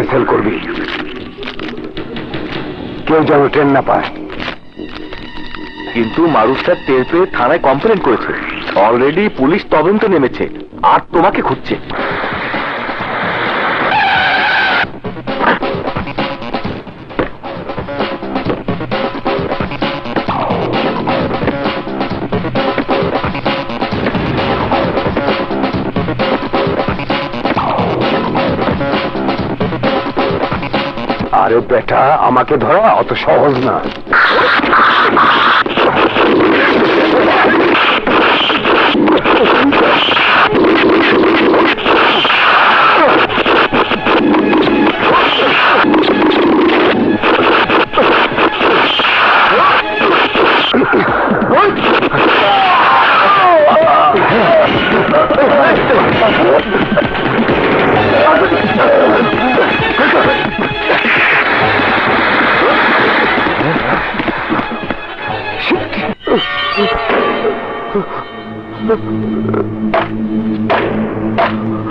Cancel করবি, কেউ যেন ট্রেন না পায়। কিন্তু মারুফ স্যার টের পেয়ে থানায় কমপ্লেন করেছে, অলরেডি পুলিশ তদন্ত নেমেছে আর তোমাকে খুঁজছে। আরে বেটা, আমাকে ধরা অত সহজ না।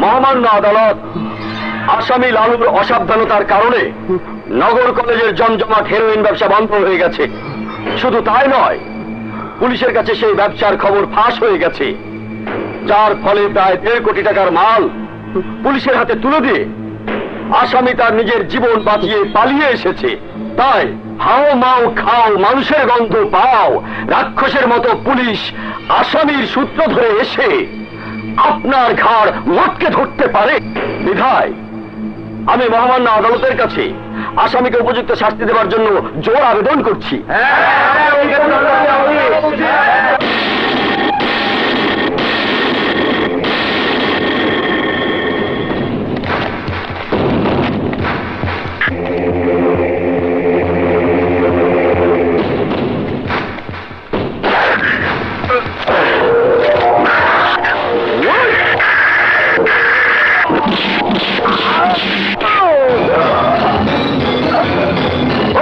মহামান্য আদালত, আসামি লালুর অসাবধানতার কারণে নগর কলেজের জমজমাট হেরোইন ব্যবসা বন্ধ হয়ে গেছে। শুধু তাই নয়, পুলিশের কাছে সেই ব্যবসার খবর ফাঁস হয়ে গেছে, যার ফলে প্রায় 1.5 কোটি টাকার মাল পুলিশের হাতে তুলে দিয়ে আসামি তার নিজের জীবন বাঁচিয়ে পালিয়ে এসেছে। তাই হাও মাও খাও, মানুষের গন্ধ পাও, রাক্ষসের মতো পুলিশ আসামির সূত্র ধরে এসে আপনার ঘাড় মটকে ধরতে পারে। বিধায় আমি মহামান্য আদালতের কাছে আসামিকে উপযুক্ত শাস্তি দেওয়ার জন্য জোর আবেদন করছি।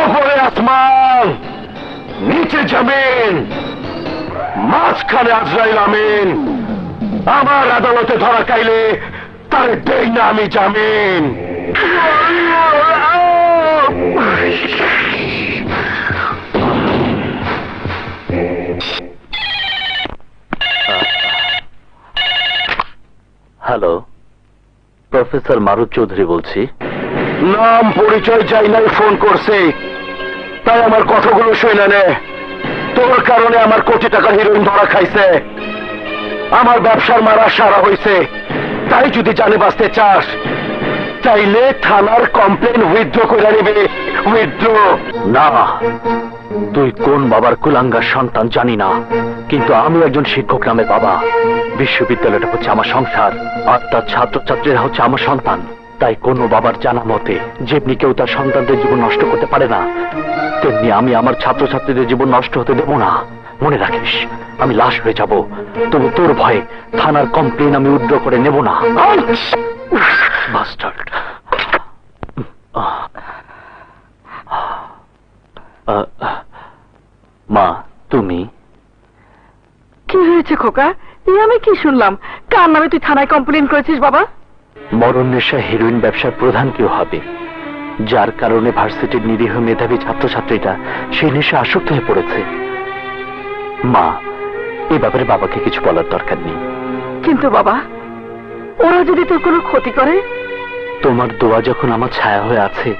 ওপরে আসমান, নিচে জমিন, মাঝখানে আজরাইল আমিন। আমার আদালতে ধরা খাইলে তার দেই না আমি জামিন। হ্যালো, প্রফেসর মারুফ চৌধুরী বলছি। নাম পরিচয় চাই নাই, ফোন করছে, তাই আমার কথাগুলো শুনে নে। তোর কারণে আমার কোটি টাকার হিরোইন ধরা খাইছে, আমার ব্যবসার মারা সারা হয়েছে। তাই যদি জানে বাঁচতে চাস, চাইলে থানার কমপ্লেন উইথড্র করে নিবে। উইথড্র না, তুই কোন বাবার কুলাঙ্গার সন্তান জানি না, কিন্তু আমি একজন শিক্ষক নামে বাবা। বিশ্ববিদ্যালয়টা হচ্ছে আমার সংসার, আর তার ছাত্রছাত্রীরা হচ্ছে আমার সন্তান। তাই কোনো বাবার জানা মতে যেমনি কেউ তার সন্তানদের জীবন নষ্ট করতে পারে না, তেমনি আমি আমার ছাত্রছাত্রীদের জীবন নষ্ট হতে দেব না। মনে রাখিস, আমি লাশ হয়ে যাব, তবু তোর ভয়ে থানার কমপ্লেন আমি উইথড্র করে নেব না। বাস্টার্ড। মা, তুমি? কি হয়েছে খোকা? আমি কি শুনলাম? কার নামে তুই থানায় কমপ্লেন করেছিস বাবা? মরণ নেশা হেরোইন ব্যবসার প্রধান কেউ হবে, যার কারণে ভার্সিটির নিরীহ মেধাবী ছাত্রছাত্রীরা সেই নেশা আসক্ত হয়ে পড়েছে। মা, এ ব্যাপারে বাবাকে কিছু বলার দরকার নেই। কিন্তু বাবা, ওরা যদি তোর কোনো ক্ষতি করে? তোমার দোয়া যখন আমার ছায়া হয়ে আছে,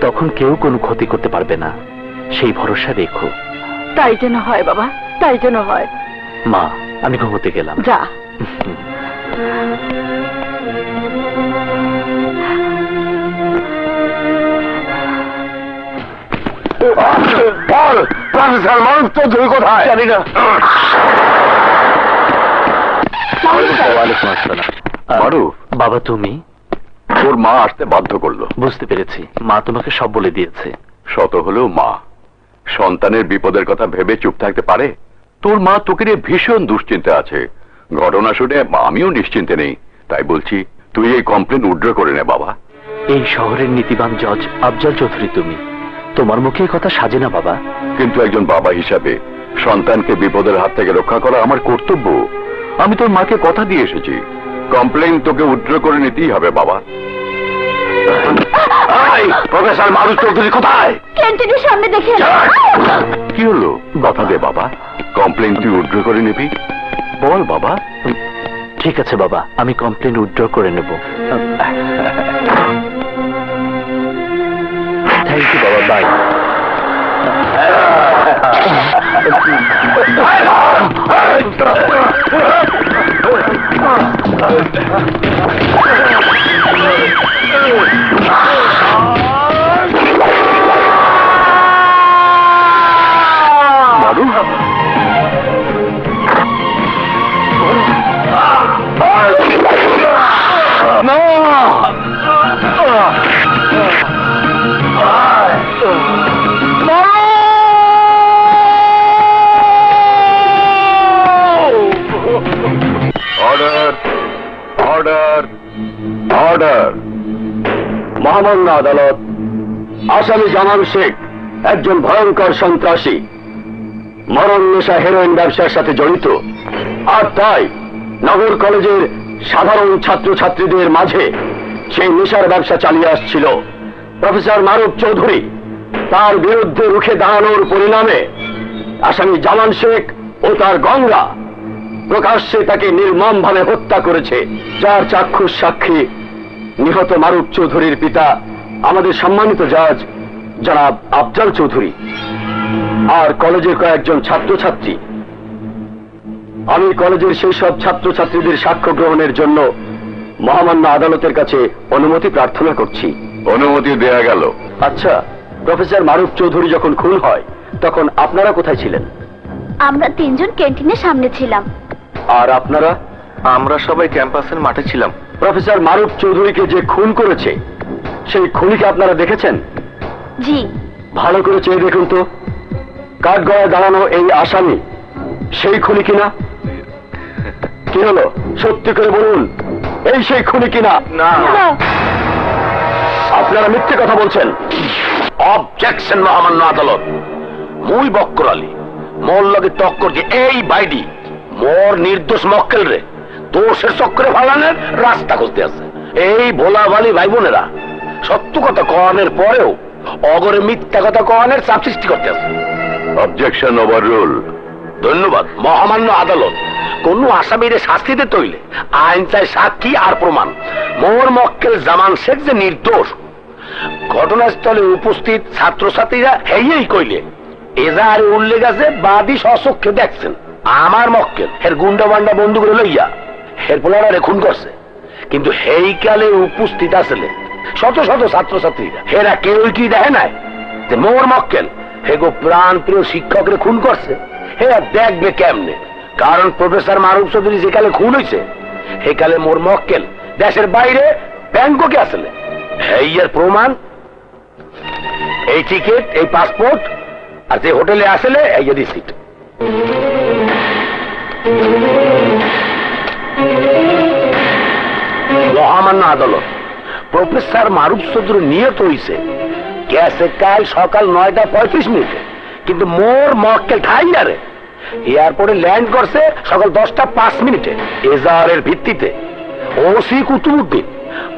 তখন কেউ কোনো ক্ষতি করতে পারবে না, সেই ভরসা রেখো। তাই যেন হয় বাবা, তাই যেন হয়। মা, আমি ঘুমোতে গেলাম। যা। প্রফেসর মারুফ চৌধুরী কোথায়? জানি না। ওয়ালাইকুম আসসালাম। মারুফ, বাবা তুমি? তোর মা আসতে বাধ্য করলো। বুঝতে পেরেছি, মা তোমাকে সব বলে দিয়েছে। শত হলেও মা, সন্তানের বিপদের কথা ভেবে চুপ থাকতে পারে? তোর মা তোকে নিয়ে ভীষণ দুশ্চিন্তা আছে। ঘটনা শুনে আমিও নিশ্চিন্তে নেই, তাই বলছি তুই এই কমপ্লেন উইথড্র করে নে বাবা। এই শহরের নীতিবান জজ আফজাল চৌধুরী তুমি, তোমার মুখে কথা সাজে না বাবা। কিন্তু একজন বাবা হিসাবে সন্তানকে বিপদের হাত থেকে রক্ষা করা আমার কর্তব্য। আমি তোর মাকে কথা দিয়ে এসেছি, কমপ্লেন তোকে উইথড্র করে নিতেই হবে বাবা। প্রফেসর মারুফ চৌধুরী কোথায়? ক্যান্টিনের সামনে দেখে কি হলো? কথা দে বাবা, কমপ্লেন তুই উইথড্র করে নিবি। বল বাবা। ঠিক আছে বাবা, আমি কমপ্লেন উইথড্র করে নেব। থ্যাংক ইউ বাবা, bye. Maruf, order, order, order. মহামান্য আদালত, আসামি জামান শেখ একজন ভয়ঙ্কর সন্ত্রাসী, মরণ নেশা হেরোইন ব্যবসার সাথে জড়িত, আর তাই নগর কলেজের সাধারণ ছাত্রছাত্রীদের মাঝে সেই নেশার ব্যবসা চালিয়ে আসছিল। প্রফেসর মারুফ চৌধুরী তার বিরুদ্ধে রুখে দাঁড়ানোর পরিণামে আসামি জামান শেখ ও তার গঙ্গা প্রকাশ্যে তাকে নির্মমভাবে হত্যা করেছে, যার চাক্ষুষ সাক্ষী নিহত মারুফ চৌধুরীর পিতা আমাদের সম্মানিত জাজ জনাব আফজাল চৌধুরী আর কলেজের কয়েকজন ছাত্রছাত্রী। আমি কলেজের সেই সব ছাত্রছাত্রীদের সাক্ষ্য গ্রহণের জন্য মহামান্য আদালতের কাছে অনুমতি প্রার্থনা করছি। অনুমতি দেয়া গেল। আচ্ছা, প্রফেসর মারুফ চৌধুরী যখন খুন হয় তখন আপনারা কোথায় ছিলেন? আমরা তিনজন ক্যান্টিনের সামনে ছিলাম। আর আপনারা? আমরা সবাই ক্যাম্পাসের মাঠে ছিলাম। প্রফেসর মারুফ চৌধুরীকে যে খুন করেছে সেই খুনিকে আপনারা দেখেছেন? জি। ভালো করে চেয়ে দেখুন তো, কাঠগড়ায় দাঁড়ানো এই আসামি সেই খুনি কিনা? কি হলো, সত্যি করে বলুন, এই সেই খুনি কিনা? না। আপনারা মিথ্যে কথা বলছেন। অবজেকশন মহামান্য আদালত। মুই বক্কর আলী মোর লগে টক্কর যে এই বাইডি মোর নির্দোষ মক্কেল রে দোষের চক্করে ফালানোর রাস্তা খুঁজতে আছে। এই ভোলা ভালি ভাই বোনেরা সত্য কথা কওয়ানোর পরেও অগরে মিথ্যা কথা কওয়ানোর চাপ সৃষ্টি করতে আছে। Objection over rule. ধন্যবাদ মহামান্য আদালত। কোন আসামিরে শাস্তি দিতে হইলে আইন চাই সাক্ষী আর প্রমাণ। মোর মক্কেল জামান শেখ যে নির্দোষ ঘটনাস্থলে উপস্থিত ছাত্রছাত্রীরা হেই কইলে এজাহারে উল্লেখ আছে, বাদী স্বচক্ষে দেখছেন আমার মক্কেল হের গুন্ডা বান্ডা বন্ধুগুলো লইয়া হের পোলারে খুন করছে। কিন্তু হেই কালে উপস্থিত আসলে শত শত ছাত্রছাত্রীরা হেরা কেউই কি দেখে নাই যে মোর মক্কেল হেগো প্রাণ প্রিয় শিক্ষকরে খুন করছে? হেরা দেখবে কেমনে? কারণ প্রফেসর মারুফ চৌধুরী যে কালে খুন হয়েছে হে কালে মোর মক্কেল দেশের বাইরে ব্যাংককে আসলে। হেইয়ার প্রমাণ এই টিকিট, এই পাসপোর্ট, আর যে হোটেলে আসলে এই রিসিট। মহামান্য আদালত, প্রফেসর মারুফ চৌধুরী নিয়ত হইছে গেছে কাল সকাল 9:35, কিন্তু মোর মক্কেল ঠাইয়ারে এয়ারপোর্টে ল্যান্ড করছে সকাল 10:05। এজাহারের ভিত্তিতে ওসি কুতুবুদ্দিন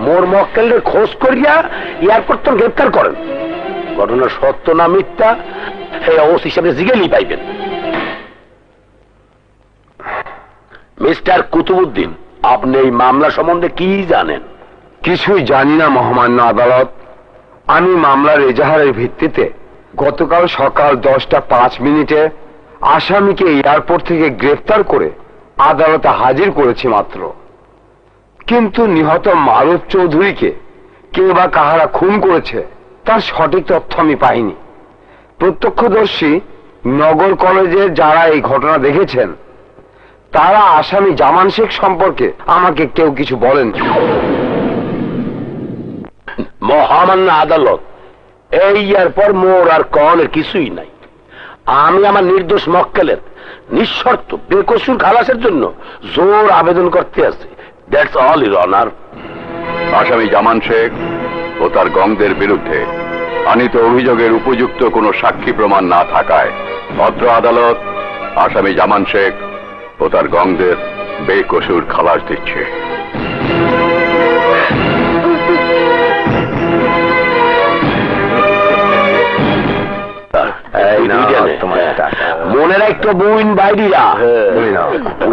মোর মক্কেলের খোঁজ করিয়া এয়ারপোর্ট তো গ্রেপ্তার করেন। ঘটনা সত্য না মিথ্যা হে ওসি হিসাবে জিগেলি পাইবেন। মিস্টার কুতুবুদ্দিন, আপনি এই মামলা সম্বন্ধে কি জানেন? কিছুই জানি না মহামান্য আদালত। আমি মামলার এজাহারের ভিত্তিতে গতকাল সকাল 10:05 আসামিকে এয়ারপোর্ট থেকে গ্রেফতার করে আদালতে হাজির করেছি মাত্র। কিন্তু নিহত মারুফ চৌধুরীকে কে বা কাহারা খুন করেছে তার সঠিক তথ্য আমি পাইনি। প্রত্যক্ষদর্শী নগর কলেজের যারা এই ঘটনা দেখেছেন তারা আসামি জামান শেখ সম্পর্কে আমাকে কেউ কিছু বলেন। মহামান্য আদালত, এই এরপর মোর আর কনের কিছুই নাই। আমি আমার নির্দোষ মক্কেলের নিঃশর্ত বেকসুর খালাসের জন্য জোর আবেদন করতে আছি। That's all your honour. আসামি জামান শেখ ও তার গংদের বিরুদ্ধে আনিত অভিযোগের উপযুক্ত কোনো সাক্ষী প্রমাণ না থাকায় ভদ্র আদালত আসামি জামান শেখ ও তার গংদের বেকসুর খালাস দিচ্ছে। মনে রাখতো বুইন বাইরিয়া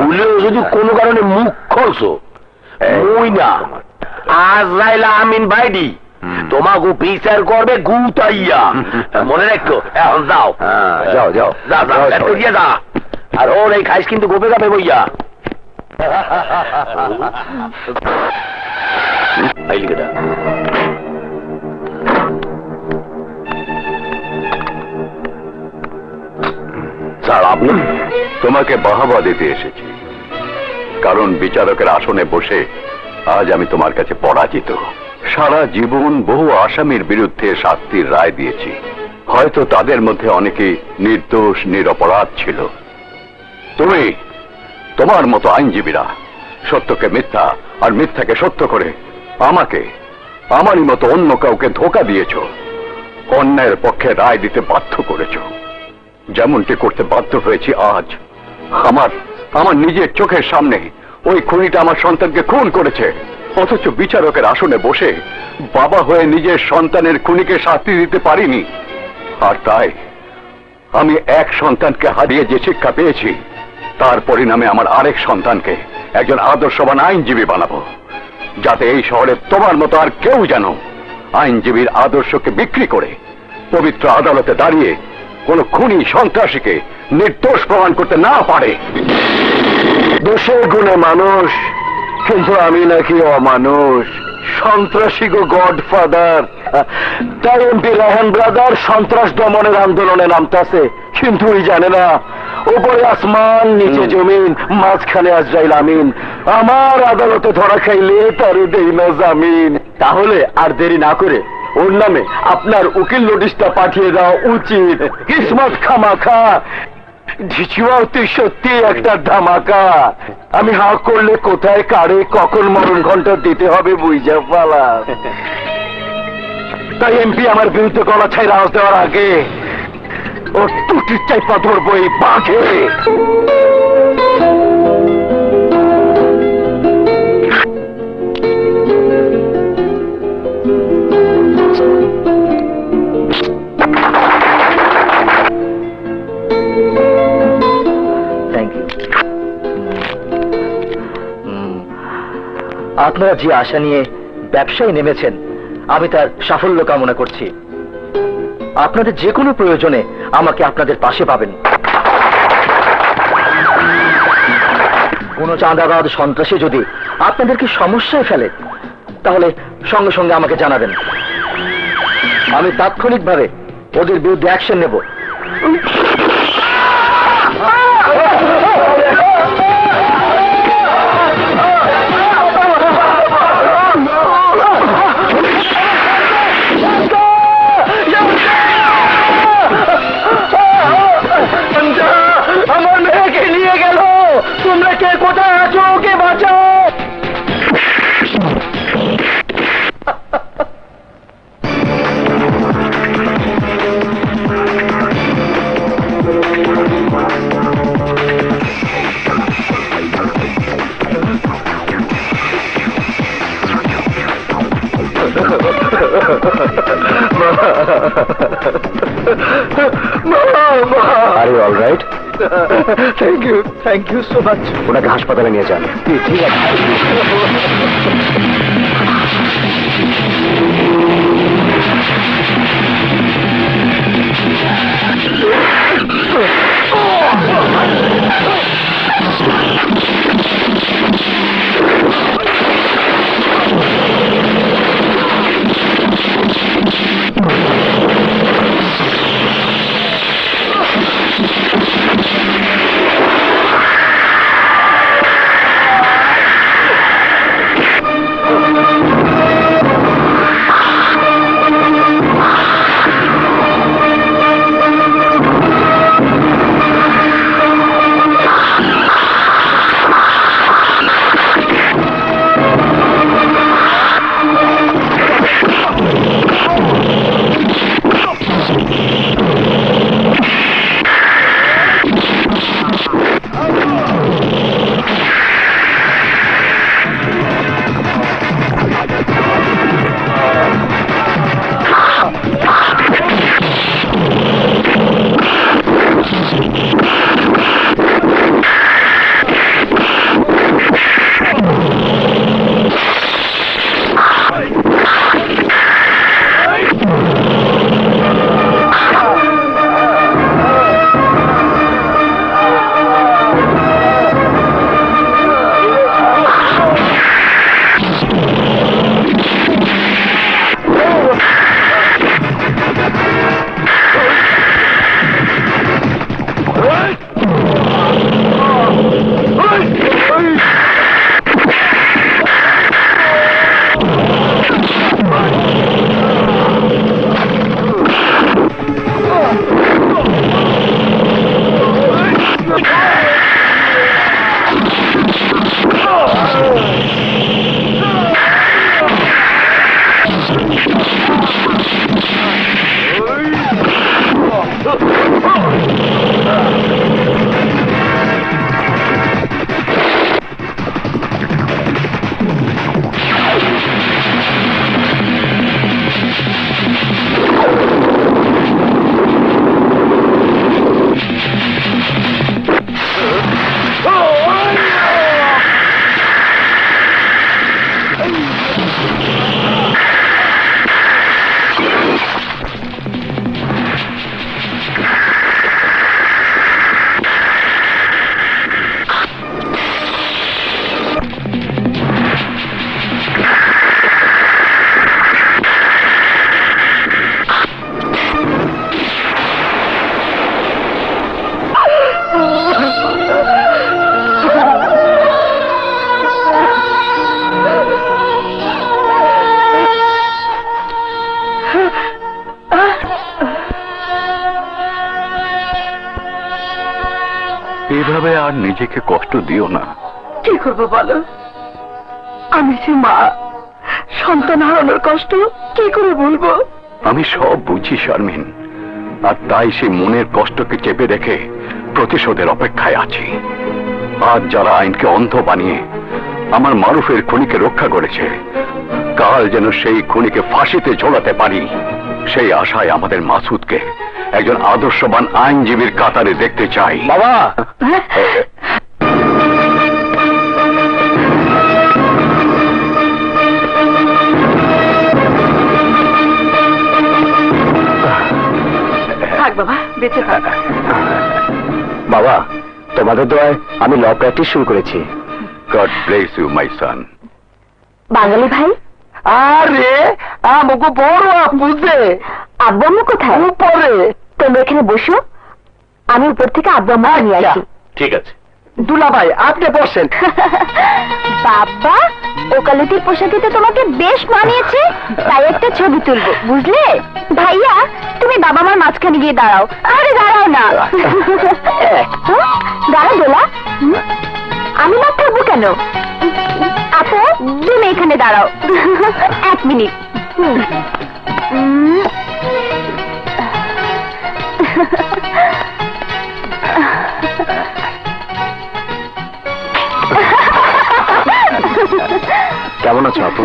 উলেও যদি কোনো কারণে মুখ খলছো মুই না আজরাইল আমিন বাইডি তোমাকে বিচার করবে গুতাইয়া মনে রাখতো এখন যাও যাও যাও যা যা আর ওর এই খাইস কিন্তু গোপে যাবে বইয়া স্যার আপনি তোমাকে বাহাবা দিতে এসেছি কারণ বিচারকের আসনে বসে আজ আমি তোমার কাছে পরাজিত সারা জীবন বহু আসামির বিরুদ্ধে শাস্তির রায় দিয়েছি হয়তো তাদের মধ্যে অনেকে নির্দোষ নিরপরাধ ছিল তুমি তোমার মতো আইনজীবীরা সত্যকে মিথ্যা আর মিথ্যাকে সত্য করে আমাকে আমারই মতো অন্য কাউকে ধোঁকা দিয়েছ অন্যায়ের পক্ষে রায় দিতে বাধ্য করেছ যেমনটি করতে বাধ্য হয়েছি আজ আমার নিজের চোখের সামনে ওই খুনিটা আমার সন্তানকে খুন করেছে অথচ বিচারকের আসনে বসে বাবা হয়ে নিজের সন্তানের খুনিকে শাস্তি দিতে পারিনি আর তাই আমি এক সন্তানকে হারিয়ে যে শিক্ষা পেয়েছি তার পরিণামে আমার আরেক সন্তানকে একজন আদর্শবান আইনজীবী বানাবো যাতে এই শহরে তোমার মতো আর কেউ যেন আইনজীবীর আদর্শকে বিক্রি করে পবিত্র আদালতে দাঁড়িয়ে কোন খুনি সন্ত্রাসীকে নির্দোষ প্রমাণ করতে না পারে দোষের গুণে মানুষ কিন্তু আমি নাকি অমানুষ সন্ত্রাসী গো গডফাদার তাই এমপি রাহান ব্রাদার সন্ত্রাস দমনের আন্দোলনে নামতাছে কিন্তু ওই জানে না উপরে আসমান নিচে জমিন মাঝখানে আজরাইল আমিন আমার আদালতে ধরা খাইলে তারে দেই না জামিন তাহলে আর দেরি না করে ওর নামে আপনার উকিল নোটিশটা পাঠিয়ে দেওয়া উচিত কিসমত খামাখা ঝিচুয়াও তুই সত্যি একটা ধামাকা আমি হা করলে কোথায় কারে কখন মরণ ঘন্টা দিতে হবে বুঝা পালা তাই এমপি আমার বিরুদ্ধে গলা ছাই রাজ দেওয়ার আগে ও টুটির চাইপা ধরবো এই বাঘে আপনারা যে আশা নিয়ে ব্যবসায় নেমেছেন আমি তার সাফল্য কামনা করছি আপনাদের যে কোনো প্রয়োজনে আমাকে আপনাদের পাশে পাবেন কোনো চাঁদাবাদ সন্ত্রাসী যদি আপনাদেরকে সমস্যায় ফেলে তাহলে সঙ্গে সঙ্গে আমাকে জানাবেন আমি তাৎক্ষণিকভাবে ওদের বিরুদ্ধে অ্যাকশন নেব আমার মেয়েকে নিয়ে গেল তোমরা কে কোথায় আছো কে বাঁচাও আরে all right thank you so much ওনাকে হাসপাতালে নিয়ে যান ঠিক আছে এভাবে আর নিজেকে কষ্ট দিও না। কি করবো বলো, আমি যে মা, সন্তান হারানোর কষ্ট কি করে বলবো? আমি সব বুঝি শারমিন, আর তাই সেই মনের কষ্টকে চেপে রেখে প্রতিশোধের অপেক্ষায় আছি। আজ যারা আইনকে অন্ধ বানিয়ে আমার মারুফের খুনিকে রক্ষা করেছে, কাল যেন সেই খুনিকে ফাঁসিতে ঝোলাতে পারি, সেই আশায় আমাদের মাসুদকে একজন আদর্শবান আইনজীবীর কাতারে দেখতে চাই। বাবা, থাক বাবা, বেঁচে থাক। বাবা, তোমাদের দোয়ায় আমি ল প্র্যাকটিস শুরু করেছি। গড ব্লেস ইউ মাই সন। বাঙালি ভাই, আরে আমাকে বড় আপু যে আব্বু আম্মু কোথায়? উপরে। তোমরা এখানে বসো, আমি উপর থেকে আব্বু আম্মু নিয়ে আসি। ঠিক আছে। দুলাভাই আপনি বসেন। বাবা, ওকালতির পোশাকে তো তোমাকে বেশ মানিয়েছে, তাই একটা ছবি তুলবো, বুঝলে? ভাইয়া, তুমি বাবা মার মাঝখানে গিয়ে দাঁড়াও। আরে দাঁড়াও না, দাঁড়াও দোলা। আমি না থাকবো কেন? আপু, তুমি এখানে দাঁড়াও 1 মিনিট। কেমন আছো আপু?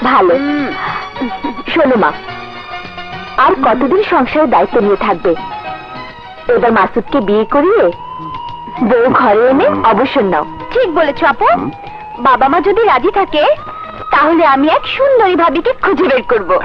ভালো। শোনো মা, আর কতদিন সংসারের দায়িত্ব নিয়ে থাকবে? এবার মাসুদকে বিয়ে করিয়ে বউ ঘরে এনে অবসর নাও। ঠিক বলেছো আপু। বাবা মা যদি রাজি থাকে, তাহলে আমি এক সুন্দরী ভাবিকে খুঁজে বের করবো।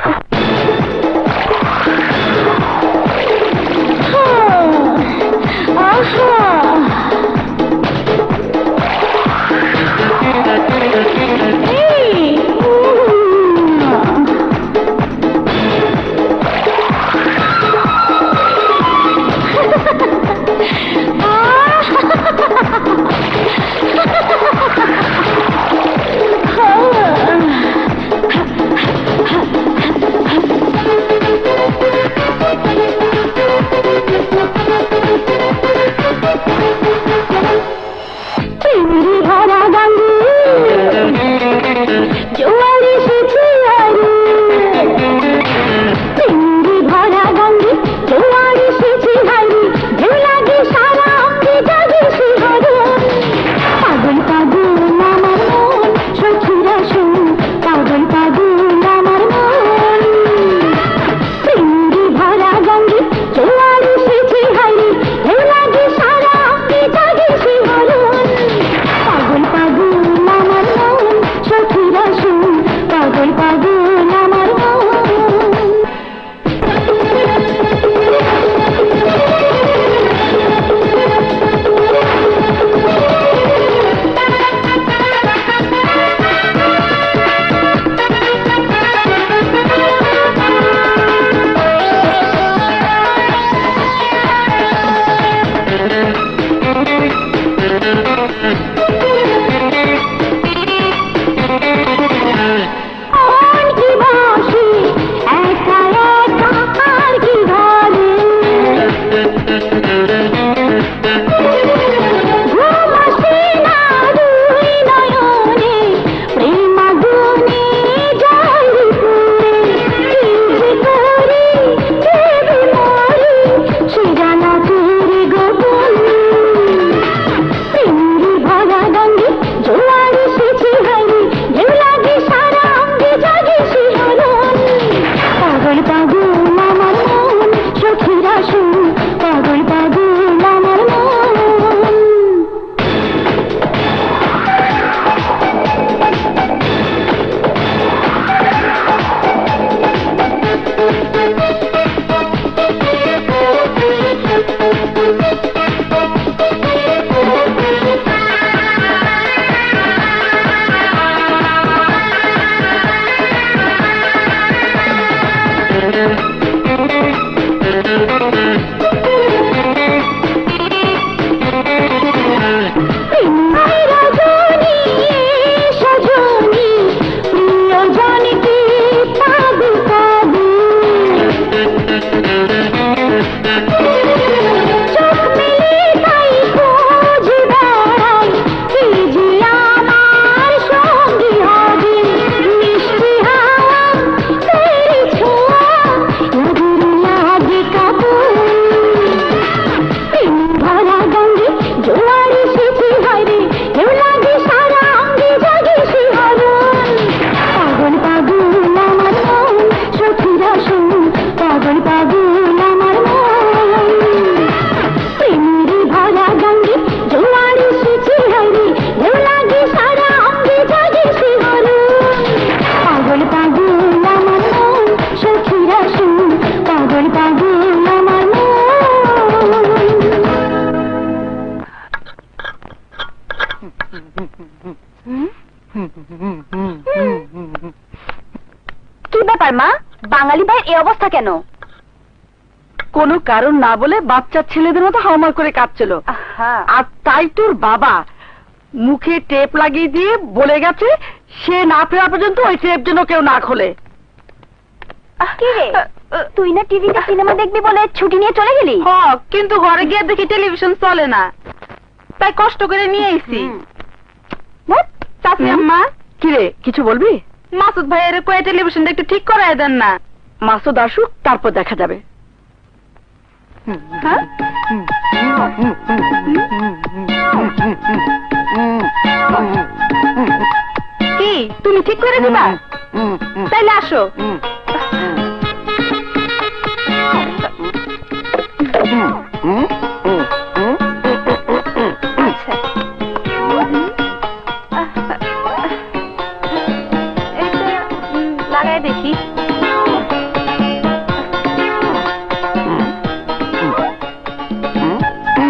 পাগল আমার মন। কি ব্যাপার মা, বাঙালি ভাইয়ের এই অবস্থা কেন? কোনো কারণ না বলে বাচ্চা ছেলেদের মতো হাওমার করে কাঁদছিল, আর তাই তোর বাবা মুখে টেপ লাগিয়ে দিয়ে বলে গেছে সে না ফেরা পর্যন্ত ওই টেপ যেন কেউ না খোলে। কি রে, তুই না টিভিতে সিনেমা দেখবি বলে ছুটি নিয়ে চলে গেলি? কিন্তু ঘরে গিয়ে দেখি টেলিভিশন চলে না, তাই কষ্ট করে নিয়ে এসেছি। চাচি আম্মা, কি রে কিছু বলবি? মাসুদ ভাইয়ের কয়ে টেলিভিশনটা একটু ঠিক করায় দেন না। মাসুদ আসুক, তারপর দেখা যাবে। হ্যাঁ? কি তুমি ঠিক করে দিবা? তাইলে আসো। লাগাই দেখি।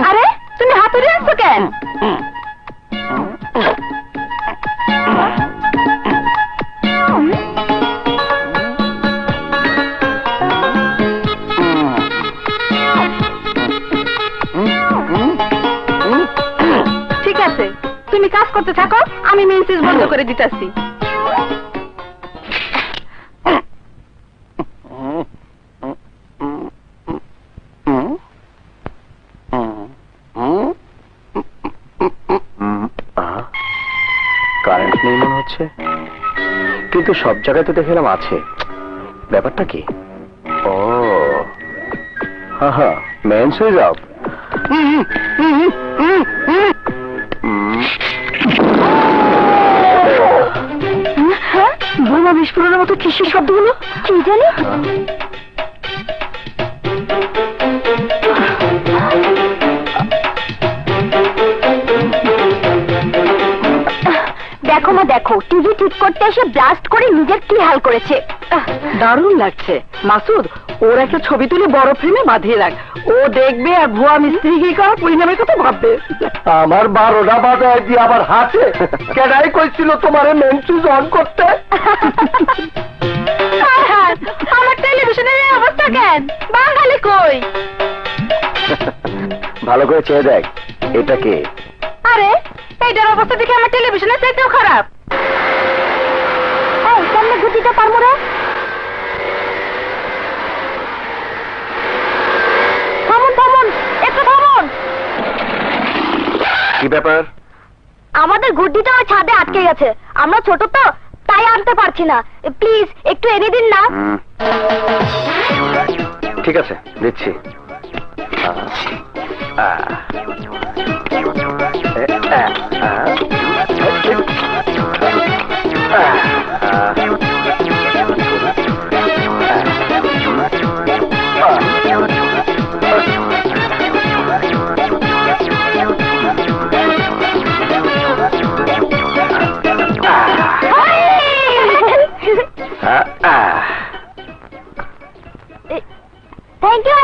আরে তুমি হাতুড়ি আনছো কেন? ঠিক আছে, তুমি কাজ করতে থাকো, আমি মেন সুইচ বন্ধ করে দিতেছি। কারেন্ট নেই মনে হচ্ছে, কিন্তু সব জায়গায় তো দেখলাম আছে। ব্যাপারটা কি? ও হ্যাঁ, মেন সুইচ অফ। বোমা বিস্ফোরণের মতো কিসের শব্দগুলো? কি জানি? দেখো মা দেখো, টিভি ঠিক করতে এসে ব্লাস্ট করে নিজের কি হাল করেছে। দারুণ লাগছে। মাসুদ, ওর একটা ছবি তুলে বড় ফ্রেমে বাঁধিয়ে রাখ, ও দেখবে আর ভুয়া মিস্ত্রি কি করার পরিণামের কথা ভাববে। আমার 12টা বাজায় দিয়ে আবার হাতে কেডাই কইছিল তোমারে মেন সুইচ অন করতে? আমার টেলিভিশনের এই অবস্থা কেন? বাঙালি কই? ভালো করে চেয়ে দেখ, এটা কে? আরে এইটার অবস্থা দেখে আমার টেলিভিশনের চাইতেও খারাপ। এই সামনে ঘুটিটা পারবো না? থামুন থামুন, একটু থামুন। কি ব্যাপার? আমাদের গুড্ডিটা ওই ছাদে আটকে গেছে, আমরা ছোট তো তাই আনতে পারছি না, প্লিজ একটু এনে দিন না। ঠিক আছে, দিচ্ছি।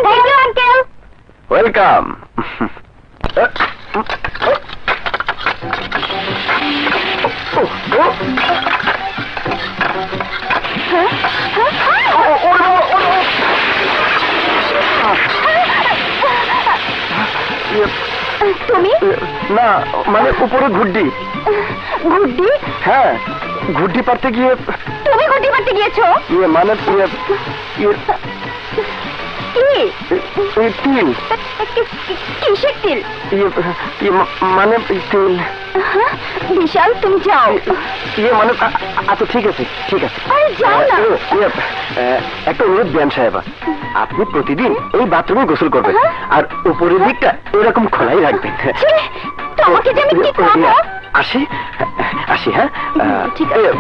Thank you uncle. ওয়েলকাম। তুমি? না মানে উপরে ঘুড্ডি। গুড্ডি? হ্যাঁ, ঘুড্ডি পারতে গিয়ে। তুমি গুড্ডি পারতে গিয়েছো? মানে তিল। কিসের তিল? মানে তিল। বিশাল, তুমি যাও। মানে আচ্ছা ঠিক আছে ঠিক আছে। আরে যাও না। একটা অনুরোধ দেন সাহেবা, আপনি প্রতিদিন এই বাথরুমে গোসল করবেন আর উপরের দিকটা এরকম খোলাই রাখবেন। ছি, তোমাকে যে আমি কি খাবো? আসি আসি। হ্যাঁ ঠিক আছে।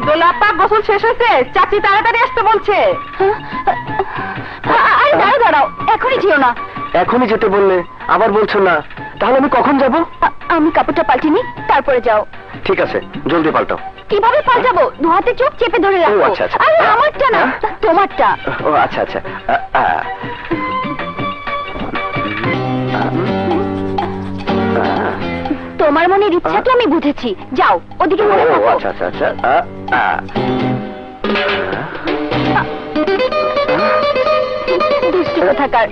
দোলাপা, গোসল শেষ হয়েছে, চাচি তাড়াতাড়ি আসতে বলছে। আরে দাঁড়াও দাঁড়াও, এখনই যেও না। এখনই যেতে বললে আবার বলছো না, তাহলে আমি কখন যাব? আমি কাপড়টা পাল্টে নি, তারপরে যাও। ঠিক আছে, জলদি পাল্টাও। কিভাবে পাল্টাবো? দু হাতে চোখ চেপে ধরে রাখো। ও, আচ্ছা, আচ্ছা। আরে আমারটা না, তোমারটা। ও আচ্ছা আচ্ছা। তোমার মনের ইচ্ছা তো আমি বুঝেছি, যাও ওদিকে ও মনে থাকো। আচ্ছা আচ্ছা আচ্ছা। দুষ্টু কোথাকার।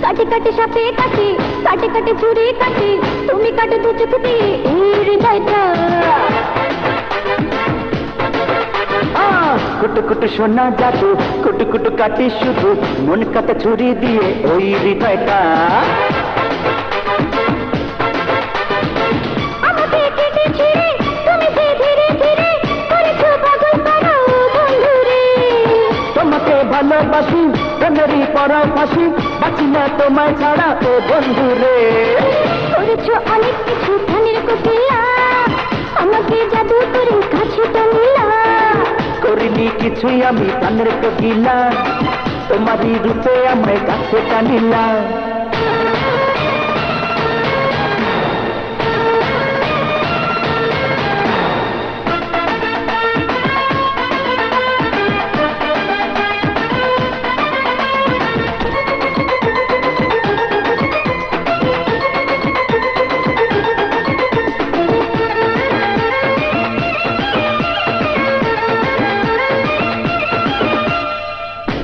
কাটে কাটে সাপে কাটে, কাটে কাটে চুরি কাটে, তুমি কাটে দু চোখ দিয়ে এই হৃদয়টা। কুটু কুটু সোনা জাদু, কুটু কুটু কাটি শুধু, মন কাটা ছুরি দিয়ে ওই হৃদয়টা। আমাকে কেটে ছিঁড়ে তুমি যে ধীরে ধীরে করেছো পাগল পাড়া বন্ধুরে। তোমাকে ভালোবাসি, প্রেমেরই পরাও ফাঁসি, বাঁচি না তোমায় ছাড়া ও বন্ধু রে। করেছো অনেক কিছু প্রাণের কোকিলা, আমাকে জাদু করে কাছে টানিলা। করিনি কিছুই আমি প্রাণের কোকিলা, তোমারই রূপে আমায় কাছে টানিলা।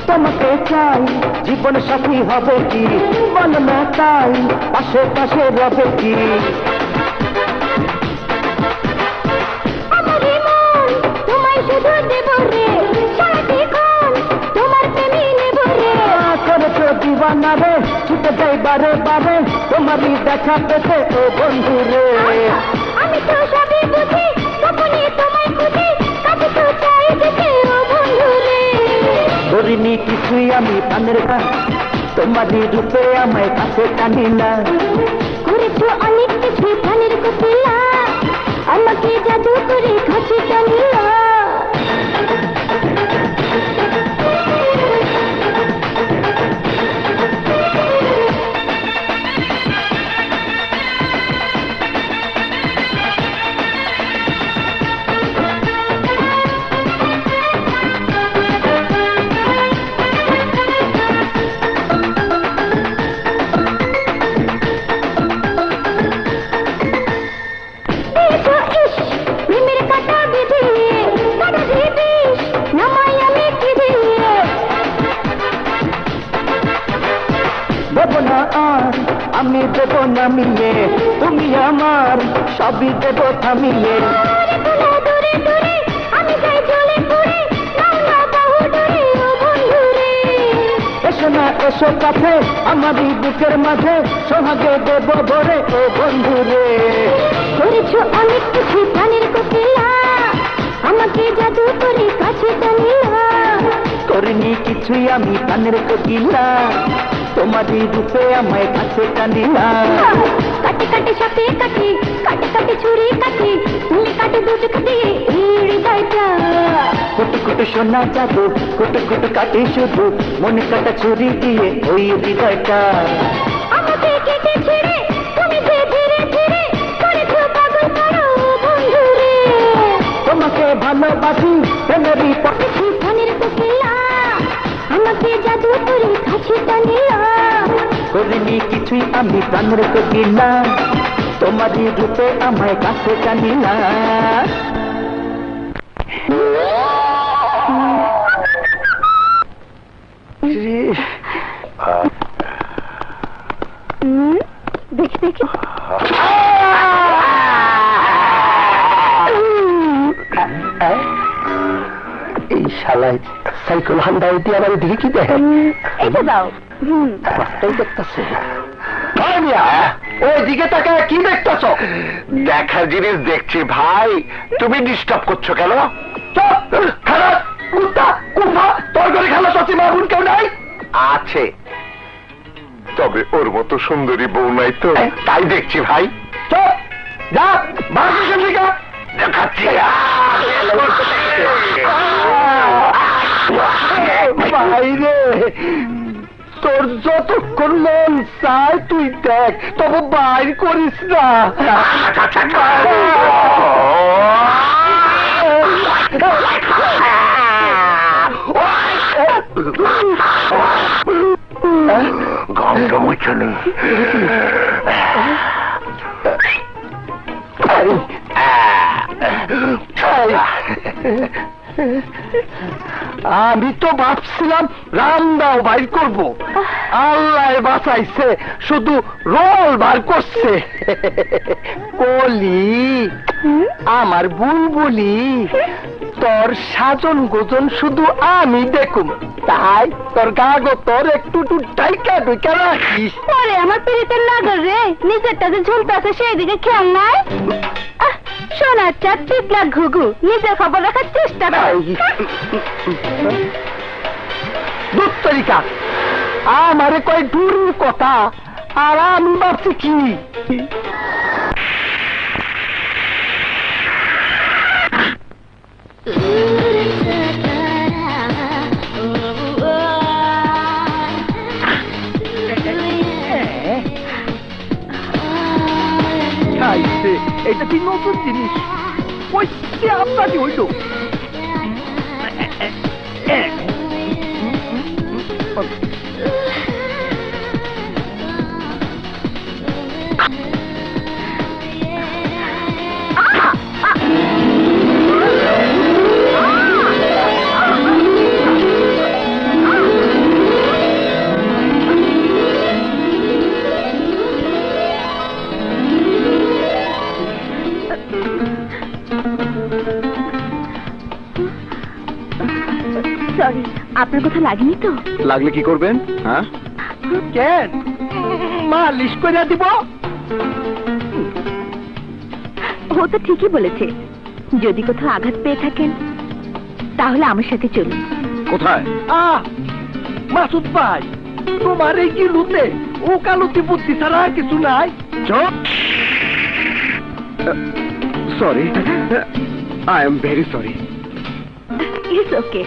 তোমাকে চাই, জীবন সাথী হবে কি, বল না তাই, পাশে পাশে রবে কি। আমারই মন তোমায় শুধু দেব রে, সারাক্ষণ তোমার প্রেমে নেব রে। করেছো দিওয়ানা রে, ছুটে যাই বারে বারে, তোমারই দেখা পেতে ও বন্ধু রে। আমি তো সবই বুঝি, গোপনে তোমায় খুঁজি, কাছে তো চাই যেতে ও বন্ধু রে। করিনি কিছুই আমি প্রাণের গান, তোমারই রূপে আমায় কাছে টানিলা। করেছো অনেক কিছু প্রাণের কোকিলা, আমাকে জাদু করে কাছে টানিলা। দেখো ইস, প্রেমের কাঁটা বেঁধে, কাঁটা দিয়ে বিষ, নামাই আমি কি দিয়ে। দেব না আর আমি দেব না মিলে, তুমি আমার সবই দেব থামিয়ে। দূরে তোলা দূরে দূরে, আমি যাই জ্বলে পুড়ে, নাও না বাহু ডোরে ও বন্ধু রে। এসো না এসো কাছে, আমারই বুকের মাঝে, সোহাগে দেব ভরে ও বন্ধু রে। করেছো অনেক কিছু প্রাণের কোকিলা, আমাকে জাদু করে কাছে টানিলা। করিনি কিছুই আমি প্রাণের কোকিলা, তোমারই রূপে আমায় কাছে টানিলা। কাটে কাটে সাপে কাটে, কাটে কাটে ছুরি কাটে, তুমি কাটে দু চোখ দিয়ে এই হৃদয়টা। কুটু কুটু সোনা জাদু, কুটু কুটু কাটি শুধু, মনে কাটা ছুরি দিয়ে ওই হৃদয়টা। আমাকে কেটে ছিঁড়ে তুমি যে ধীরে ধীরে করেছো পাগল পাড়া বন্ধু রে। তোমাকে ভালোবাসি, প্রেমেরই কিছু প্রাণের কোকিলা, আমাকে জাদু করে কাছে টানিলা। করিনি কিছুই আমি প্রাণের কোকিলা, তোমারই রূপে আমায় কাছে টানিলা। দেখি দেখি। এই শালাই সাইকেল হান্ডাই দিয়ে আমার দিকে কি দেখেন? এটা দাও। রাস্তাই দেখতেছে। ওই দিকে তাকায় কি দেখতেছ? দেখার জিনিস দেখছি ভাই, তুমি ডিস্টার্ব করছো কেন? চুপ! খারাপ কুত্তা কুফা, তোর ঘরে খালা সত্যি মাগুন কেউ নাই? আছে, তবে ওর মতো সুন্দরী বউ নাই তো, তাই দেখছি ভাই। চুপ, যা, বাসা চন্দ্রিকা দেখাচ্ছি। বাইরে তোর যতক্ষণ মন চায় তুই দেখ, তবে বাইর করিস না। গন্ধ মুছে নেই। আমি তো ভাবছিলাম রান্নাও বাইর করব, আল্লাহ বাঁচাইছে শুধু রোল বার করছে। কলি আমার বুলবুলি, তোর সাজন গোজন শুধু আমি দেখুম, তাই তোর গাগো তোর একটু টাইকা ঢুকে রাখিস। পরে আমার পিড়িতের নাগর রে, নিজেরটা যে ঝুলতে আছে সেই দিকে খেয়াল নাই। সোনার চাঁদ পিপলার ঘুঘু, নিজের খবর রাখার চেষ্টা কর। দুত্তরিকা আমারে কয় দূরের কথা, আর আমি ভাবছি কি খাইছে, এটা কি নতুন জিনিস? ওই আপনারই হইল। সরি, আপনার কথা লাগেনি তো? লাগলে কি করবেন? হ্যাঁ, কেন মালিশ করে দিব? ও তো ঠিকই বলেছে, যদি কোথাও আঘাত পেয়ে থাকেন তাহলে আমার সাথে চলুন। কোথায়? মাসুদ ভাই, তোমার এই গিলুতে ও কালুতি বুদ্ধি ছাড়া কিছু নাই। Sorry, I am very sorry. It's okay.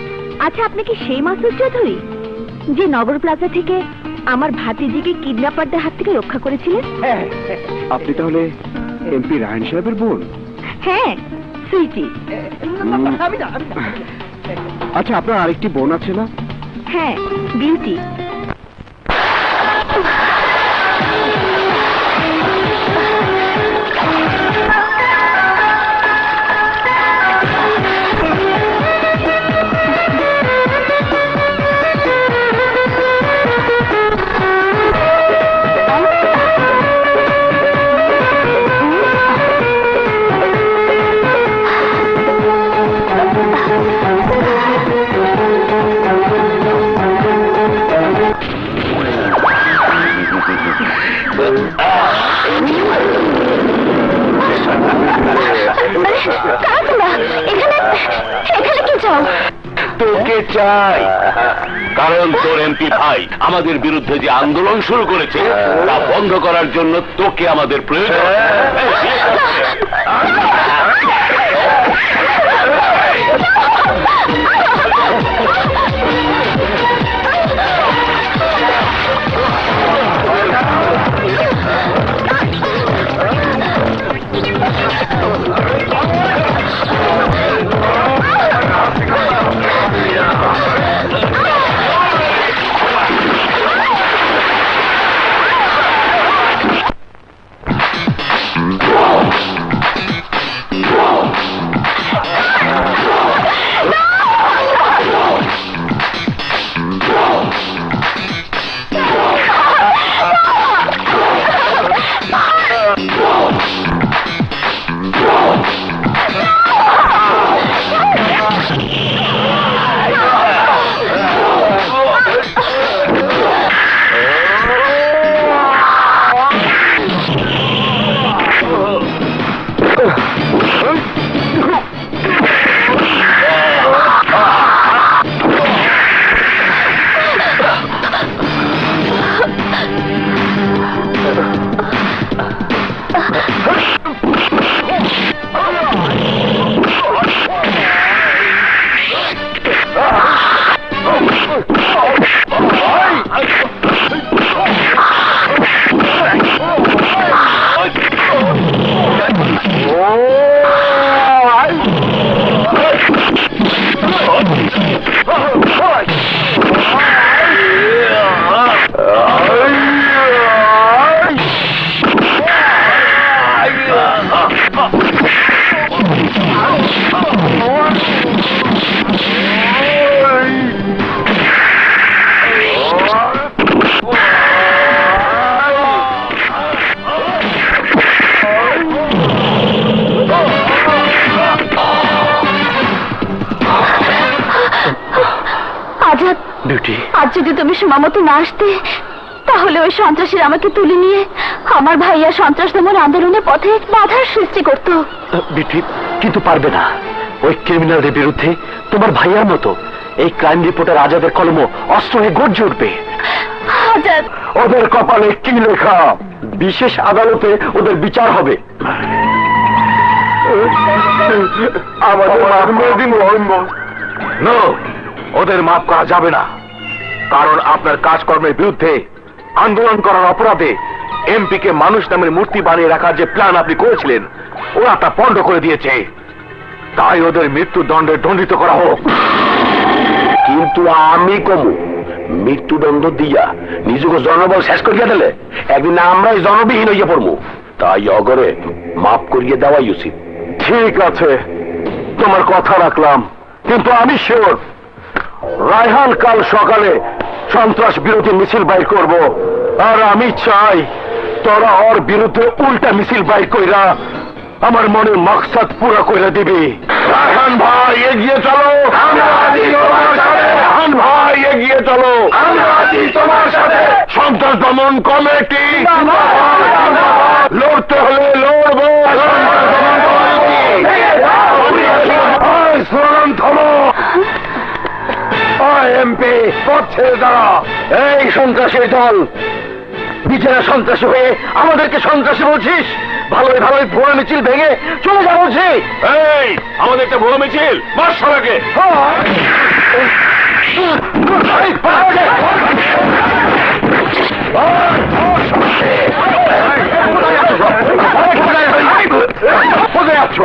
আচ্ছা, আপনি কি সেই মাসুদ চৌধুরী যে নগর প্লাজা থেকে আমার ভাতিজিকে কিডন্যাপারদের হাত থেকে রক্ষা করেছিলেন? আপনি তাহলে এমপি রায়ন সাহেবের বোন? হ্যাঁ, সুইটি। আচ্ছা, আপনার আরেকটি বোন আছে না? হ্যাঁ, বিউটি। তোকে চাই, কারণ তোর এমপি ভাই আমাদের বিরুদ্ধে যে আন্দোলন শুরু করেছে তা বন্ধ করার জন্য তোকে আমাদের প্রয়োজন। যদি তুমি সময় মতো না আসতে, তাহলে ওই সন্ত্রাসীরা আমাকে তুলে নিয়ে আমার ভাইয়া সন্ত্রাস দমন আন্দোলনের পথে বাধার সৃষ্টি করত। বিটি কিন্তু পারবে না। ওই ক্রিমিনালদের বিরুদ্ধে তোমার ভাইয়ার মতো এই ক্রাইম রিপোর্টার আজাদের কলমও অস্ত্র হয়ে গর্জে উঠবে। আজাদ, ওদের কপালে কি লেখা, বিশেষ আদালতে ওদের বিচার হবে। ওদের মাফ করা যাবে না, কারণ আপনার কাজকর্মের বিরুদ্ধে আন্দোলন করার অপরাধে এমপি কে মানুষ নামের মূর্তি বানিয়ে রাখার যে প্ল্যান আপনি করেছিলেন ওরা তা পণ্ড করে দিয়েছে। তাই ওদের মৃত্যুদণ্ডে দণ্ডিত করা হোক। কিন্তু আমি কমু মৃত্যুদণ্ড দিয়া নিজেকে জনবল শেষ করিয়া দিলে একদিন আমরাই জনবিহীন হইয়া পড়বো। তাই অগরে মাফ করিয়ে দেওয়াই উচিত। ঠিক আছে, তোমার কথা রাখলাম, কিন্তু আমি শিওর রায়হান কাল সকালে সন্ত্রাস বিরোধী মিছিল বাইর করব, আর আমি চাই তোরা ওর বিরুদ্ধে উল্টা মিছিল বাইর কইরা আমার মনের মাকসাদ পুরা কইরা দিবি। রায়হান ভাই এগিয়ে চলো, রায়হান ভাই এগিয়ে চলো, তোমার সাথে সন্ত্রাস দমন কমিটি লড়তে হলে লড়বো। স্লোগান থামো। এমপি পথ ছেড়ে দাঁড়া। এই সন্ত্রাসের দল, নিজেরা সন্ত্রাসী হয়ে আমাদেরকে সন্ত্রাসী বলছিস? ভালোই ভালোই ভুয়া মিছিল ভেঙে চলে যা বলছি। এই আমাদের একটা ভুয়া মিছিল মার সবাইকে।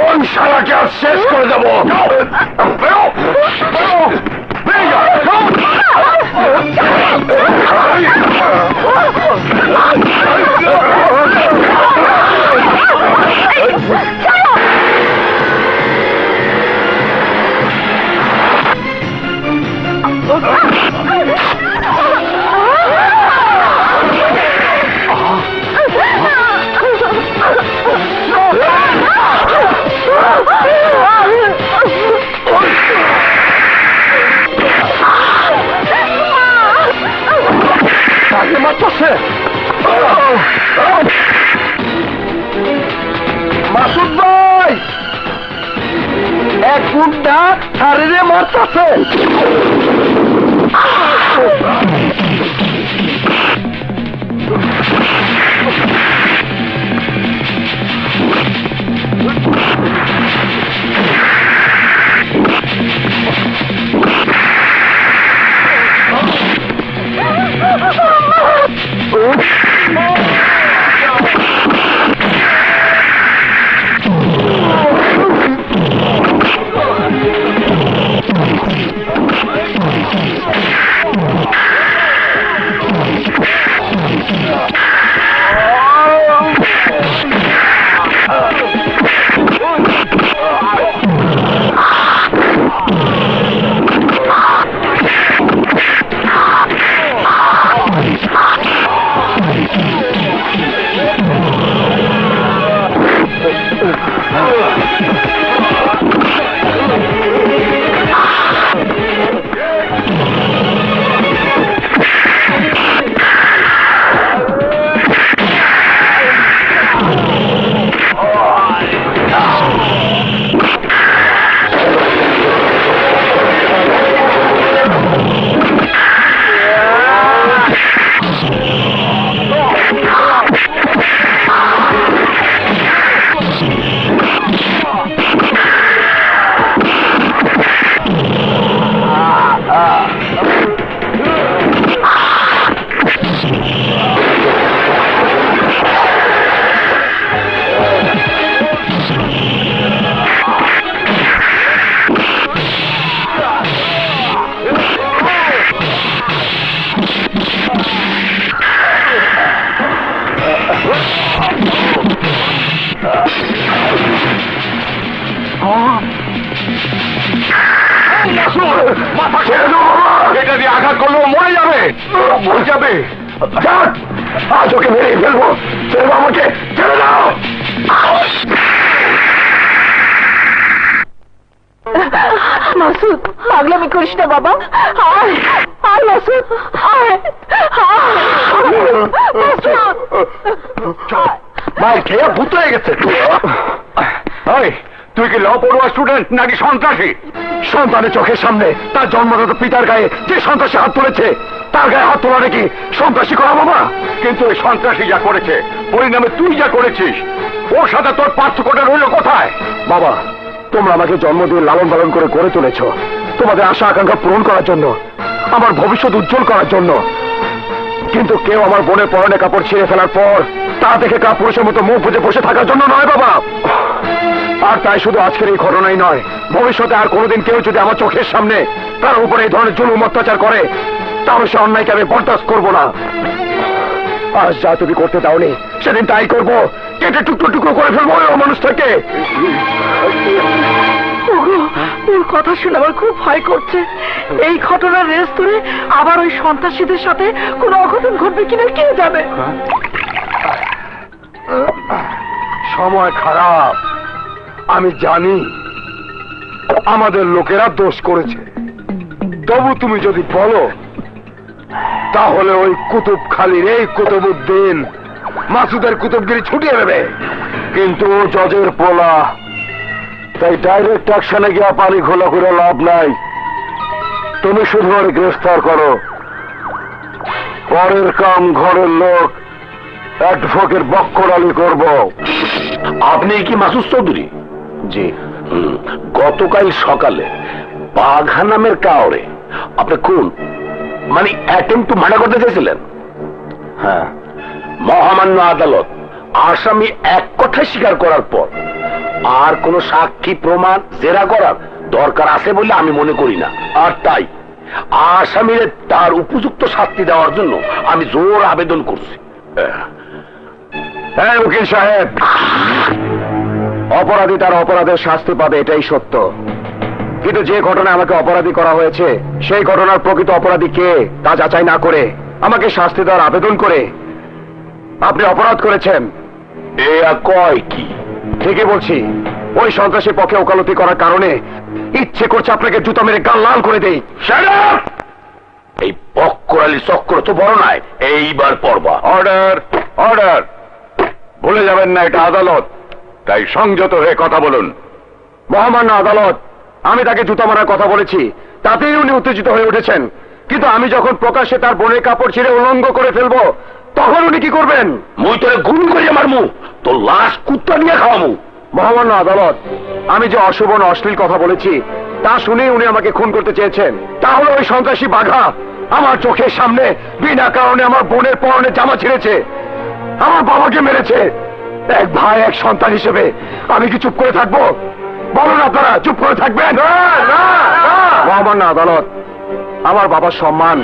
ওই শালাকে আর শেষ করে দেবো। মাসুদ ভাই, এক ফুটটা শারীরে মারতেছে। মাথা ছেড়ে দেবো, এটা দিয়ে আঘাত করলেও মরে যাবে। মরে যাবে? আজ ওকে মেরে ফেলবো। ছেড়ে আমাকে, ছেড়ে দাও। মাসুদ, পাগলামি করিস না বাবা। আয় মাসুদ, আয়, মায়ের খেয়ে ভূত হয়ে গেছে। তুই কি ল পড়ুয়া স্টুডেন্ট নাকি সন্ত্রাসী? সন্তানের চোখের সামনে তার জন্মদাতা পিতার গায়ে যে সন্ত্রাসী হাত তুলেছে, তার গায়ে হাত তোলা নাকি সন্ত্রাসী করা বাবা? কিন্তু ওই সন্ত্রাসী যা করেছে, পরিণামে তুই যা করেছিস, ওর সাথে তোর পার্থক্যটা রইল কোথায়? বাবা, তোমরা আমাকে জন্ম দিয়ে লালন পালন করে গড়ে তুলেছ তোমাদের আশা আকাঙ্ক্ষা পূরণ করার জন্য, আমার ভবিষ্যৎ উজ্জ্বল করার জন্য। কিন্তু কেউ আমার বোনের পরনে কাপড় ছিঁড়ে ফেলার পর তা দেখে কাপুরুষের মতো মুখ বুজে বসে থাকার জন্য নয় বাবা। আর তাই শুধু আজকের এই ঘটনাই নয়, ভবিষ্যতে আর কোনোদিন কেউ যদি আমার চোখের সামনে তার উপরে এই ধরনের জুলুম অত্যাচার করে, তাহলে সে অন্যায়কে আমি বরদাস্ত করবো না। আজ যা তুমি করতে দাওনি, সেদিন তাই করবো, কেটে টুকরো টুকরো করে ফেলবো ওই মানুষটাকে। ওগো, ওর কথা শুনে আমার খুব ভয় করছে। এই ঘটনার রেস ধরে আবার ওই সন্ত্রাসীদের সাথে কোনো অঘটন ঘটবে কিনা কে জানে। সময় খারাপ, আমি জানি আমাদের লোকেরা দোষ করেছে, তবু তুমি যদি বলো তাহলে ওই কুতুবখালীর এই কুতুবউদ্দিন মাসুদের কুতুবগিরি ছুটিয়ে দেবে। কিন্তু জজের পোলা, তাই ডাইরেক্ট অ্যাকশনে গিয়ে পানি ঘোলা করে লাভ নাই। তুমি শুধু ওর গ্রেফতার করো, পরের কাম ঘরের লোক অ্যাডভোকেট বক্কর আলী করব। আপনি কি মাসুদ চৌধুরী? জি। গতকাল সকালে বাঘা নামের কাউরে আপনি কোন মানে অ্যাটেম্প টু মার্ডার করতে চাইছিলেন? হ্যাঁ। মহামান্য আদালত আসামি এক কথায় স্বীকার করার পর আর কোন সাক্ষী প্রমাণ জেরা করার দরকার আছে বলে আমি মনে করি না। আর তাই আসামির তার উপযুক্ত শাস্তি দেওয়ার জন্য আমি জোর আবেদন করছি। হ্যাঁ উকিল সাহেব, অপরাধী তার অপরাধের শাস্তি পাবে, এটাই সত্য। কিন্তু যে ঘটনায় আমাকে অপরাধী করা হয়েছে, সেই ঘটনার প্রকৃত অপরাধী কে তা যাচাই না করে আমাকে শাস্তি দেওয়ার আবেদন করে আপনি অপরাধ করেছেন। এ কয় কি? ঠিকই বলছি, ওই সন্ত্রাসীর পক্ষে ওকালতি করার কারণে ইচ্ছে করছে আপনাকে জুতা মেরে গাল লাল করে দেই। এই বক্করালি চক্র তো বড় নয়, এইবার পড়বা। Order, order. ভুলে যাবেন না এটা আদালত, তাই সংযত হয়ে কথা বলুন। মহামান্য আদালত, আমি তাকে জুতা মারার কথা বলেছি, তাতেই উনি উত্তেজিত হয়ে উঠেছেন। কিন্তু আমি যখন প্রকাশ্যে তার বোনের কাপড় ছিঁড়ে উলঙ্গ করে ফেলবো, তখন উনি কি করবেন? মুই তোরে গুম করিয়া মারমু, তোর লাশ কুত্তা নিয়ে খাওয়ামু। মহামান্য আদালত, আমি যে অশোভন অশ্লীল কথা বলেছি তা শুনেই উনি আমাকে খুন করতে চেয়েছেন। তাহলে ওই সন্ত্রাসী বাঘা আমার চোখের সামনে বিনা কারণে আমার বোনের পরনে জামা ছিঁড়েছে, আমার বাবাকে মেরেছে। এক ভাই এক সন্তান হিসেবে আমি কি চুপ করে থাকবো? বলুন আপনারা, চুপ করে থাকবেন? মহামান্য আদালত, আমার বাবার সম্মান,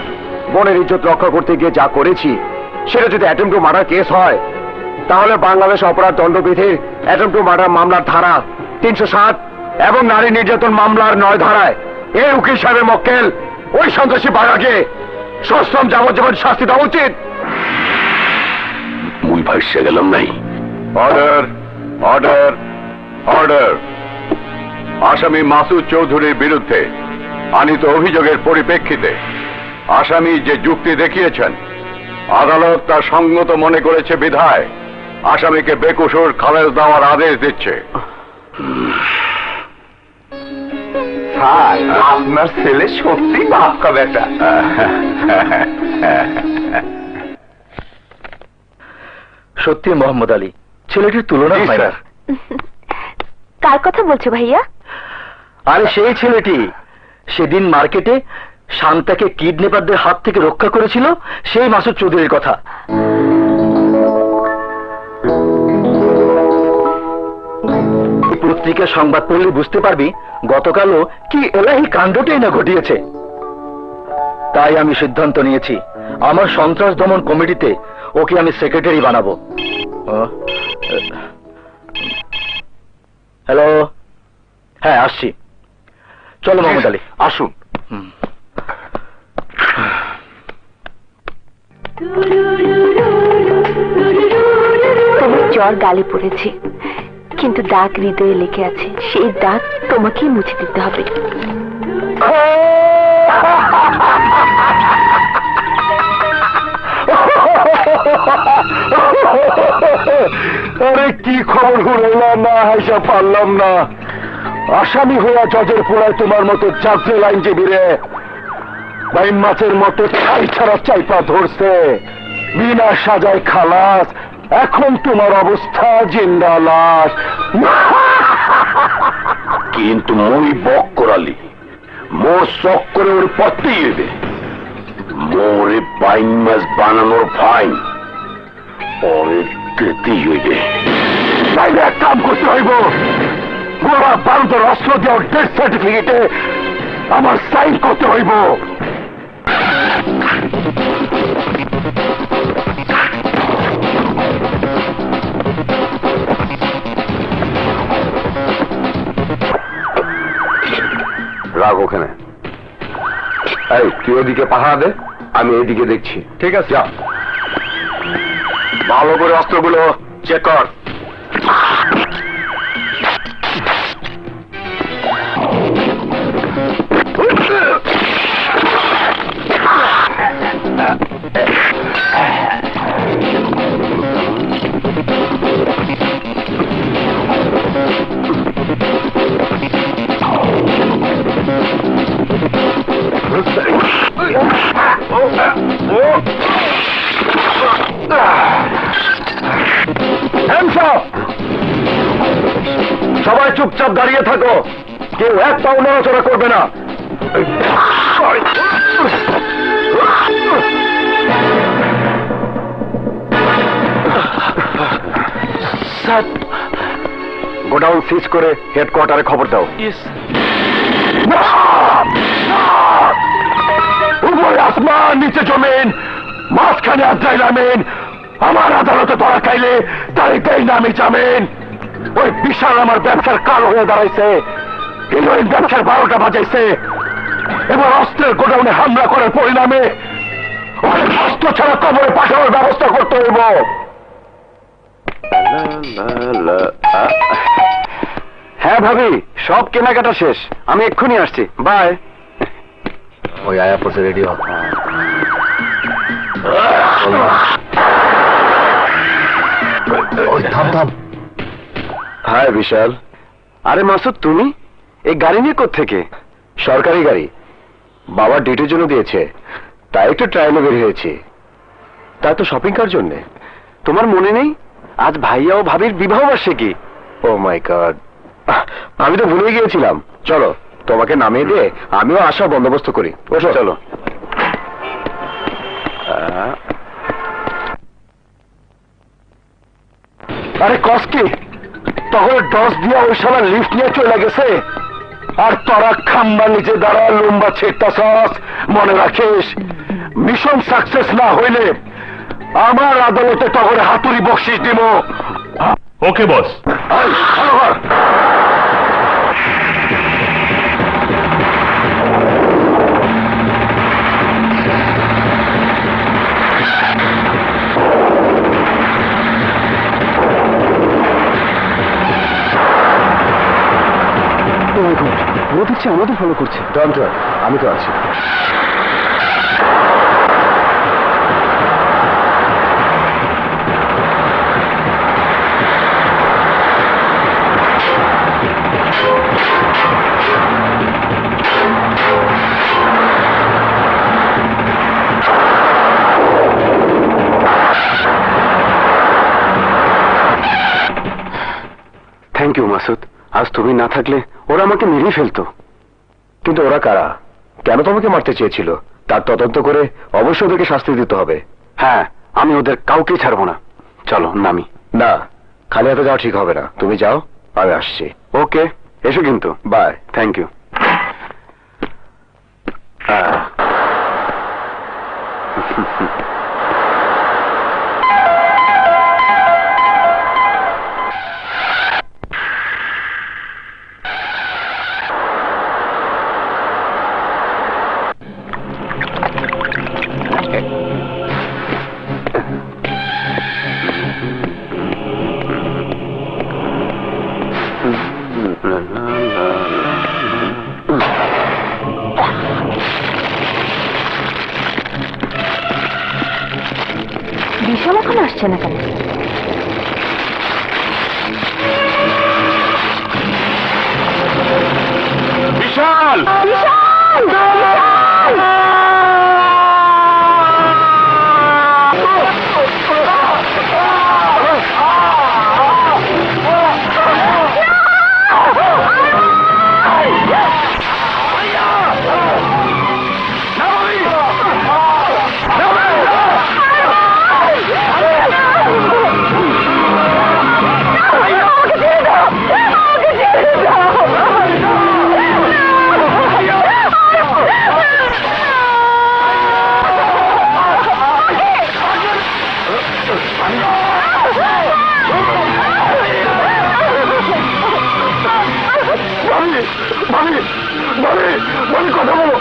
বোনের ইজ্জত রক্ষা করতে গিয়ে যা করেছি, সেটা যদি অ্যাটেম্প টু মার্ডার কেস হয়, তাহলে বাংলাদেশ অপরাধ দণ্ডবিধির অ্যাটেম্প টু মার্ডার মামলার ধারা 307 এবং নারী নির্যাতন মামলার 9 ধারায় এই উকিল সাহেবের মক্কেল ওই সন্ত্রাসী বাঘাকে সশ্রম যাবজ্জীবন শাস্তি দেওয়া উচিত। মুই ভাইসে গেলাম নাই। Order, order, order. আসামি মাসুদ চৌধুরীর বিরুদ্ধে আনিত অভিযোগের পরিপ্রেক্ষিতে আসামি যে যুক্তি দেখিয়েছেন, আদালত তা সঙ্গত মনে করেছে বিধায় আসামিকে বেকসুর খালাস দেওয়ার আদেশ দিচ্ছে। আপনার ছেলে সত্যি বাপকা বেটা। সত্যি মোহাম্মদ আলী, ছেলেটির তুলনা হয় না। কার কথা বলছো ভাইয়া? আরে সেই ছেলেটি সেদিন মার্কেটে শান্তাকে কিডন্যাপারদের হাত থেকে রক্ষা করেছিল, সেই মাসুদ চৌধুরীর কথা। পত্রিকার সংবাদ পড়লে বুঝতে পারবি গতকালও কি এলাহি কাণ্ডটাই না ঘটিয়েছে। তাই আমি সিদ্ধান্ত নিয়েছি, আমার সন্ত্রাস দমন কমিটিতে ওকে আমি সেক্রেটারি বানাবো। হ্যালো, হ্যাঁ আসছি। চলো মোহাম্মদ আলী, আসুন। তোমার জ্বর গালে পড়েছে, কিন্তু দাগ হৃদয়ে লেগে আছে। সেই দাগ তোমাকেই মুছে দিতে হবে। আরে কি খবর ঘুরাইলাম না, হাসা পারলাম না। আসামি হইয়া জজের পোড়ায় তোমার মতো জাতীয় আইনজীবীরে বাইন মাছের মতো ছাই ছাড়া চাইপা ধরছে, বিনা সাজায় খালাস। এখন তোমার অবস্থা জিন্দা লাশ। কিন্তু মই বক করালি, মোর শখ করে ওর পড়তেই হইবে। মোরে বাইন মাছ বানানোর ফাইন পরে দিতেই হইবে। তাইলে এক কাম করতে হইব, গোড়া বারুদের অস্ত্র দেওয়ার ডেথ সার্টিফিকেটে আমার সাইন করতে হইব। রাগ ওখানে। এই তুই ওদিকে পাহারা দে, আমি এইদিকে দেখছি। ঠিক আছে, যা। ভালো করে অস্ত্রগুলো চেক কর। সবাই চুপচাপ দাঁড়িয়ে থাকো, কেউ এক পাও নড়াচড়া করবে না। গোডাউন সিজ করে হেডকোয়ার্টারে খবর দাও। উপরে আসমান, নিচে জমিন, মাঝখানে আদ্রাই নামেন। আমার আদালতে ধরা খাইলে তারিখটাই নামে জামিন। ওই বিশাল আমার ব্যবসার কালো হয়ে দাঁড়াইছে, হিরোইন ব্যবসার 12টা বাজাইছে। এবার অস্ত্রের গোডাউনে হামলা করার পরিণামে অনেক অস্ত্র ছাড়া কবরে পাঠানোর ব্যবস্থা করতে হইব। হ্যাঁ ভাবি, সব কেনাকাটা শেষ, আমি এক্ষুনি আসছি। বাই। ওই আয়া পড়ছে, রেডি হ। থাম থাম। হাই বিশাল। আরে মাসুদ, তুমি এই গাড়ি নিয়ে কোত্থেকে? সরকারি গাড়ি, বাবা ডিউটির জন্য দিয়েছে, তাই একটু ট্রায়ালে বের হয়েছি। তাই তো শপিং করার জন্য। তোমার মনে নেই আজ ভাইয়া ও ভাবির বিবাহ বার্ষিকী? ও মাই গড, আমি তো ভুলে গিয়েছিলাম। চলো তোমাকে নামিয়ে দিয়ে আমিও আসার বন্দোবস্ত করি। বসো। চলো। আরে কসকি, তখন ডস দিয়া ওই শালা লিফট নিয়ে চলে গেছে, আর তোরা খাম্বা নিচে দাঁড়া লম্বা ছেড়তাছস। মনে রাখিস, মিশন সাকসেস না হইলে আমার আদালতে তখন হাতুড়ি বকশিস দিব। ওকে বস। ও দেখছি আমাদের ফলো করছে। ডন্ট ওয়ারি, আমি তো আছি। থ্যাংক ইউ মাসুদ, আজ তুমি না থাকলে ওরা আমাকে মেরেই ফেলতো। কিন্তু ওরা কারা, কেন তোমাকে মারতে চেয়েছিল, তার তদন্ত করে অবশ্যই ওদেরকে শাস্তি দিতে হবে। হ্যাঁ, আমি ওদের কাউকেই ছাড়বো না। চলো নামি। না, খালি হাতে যাওয়া ঠিক হবে না। তুমি যাও, আমি আসছি। ওকে, এসো কিন্তু। বাই। Thank you. আসছে না কেন? বিশাল কথা বলো।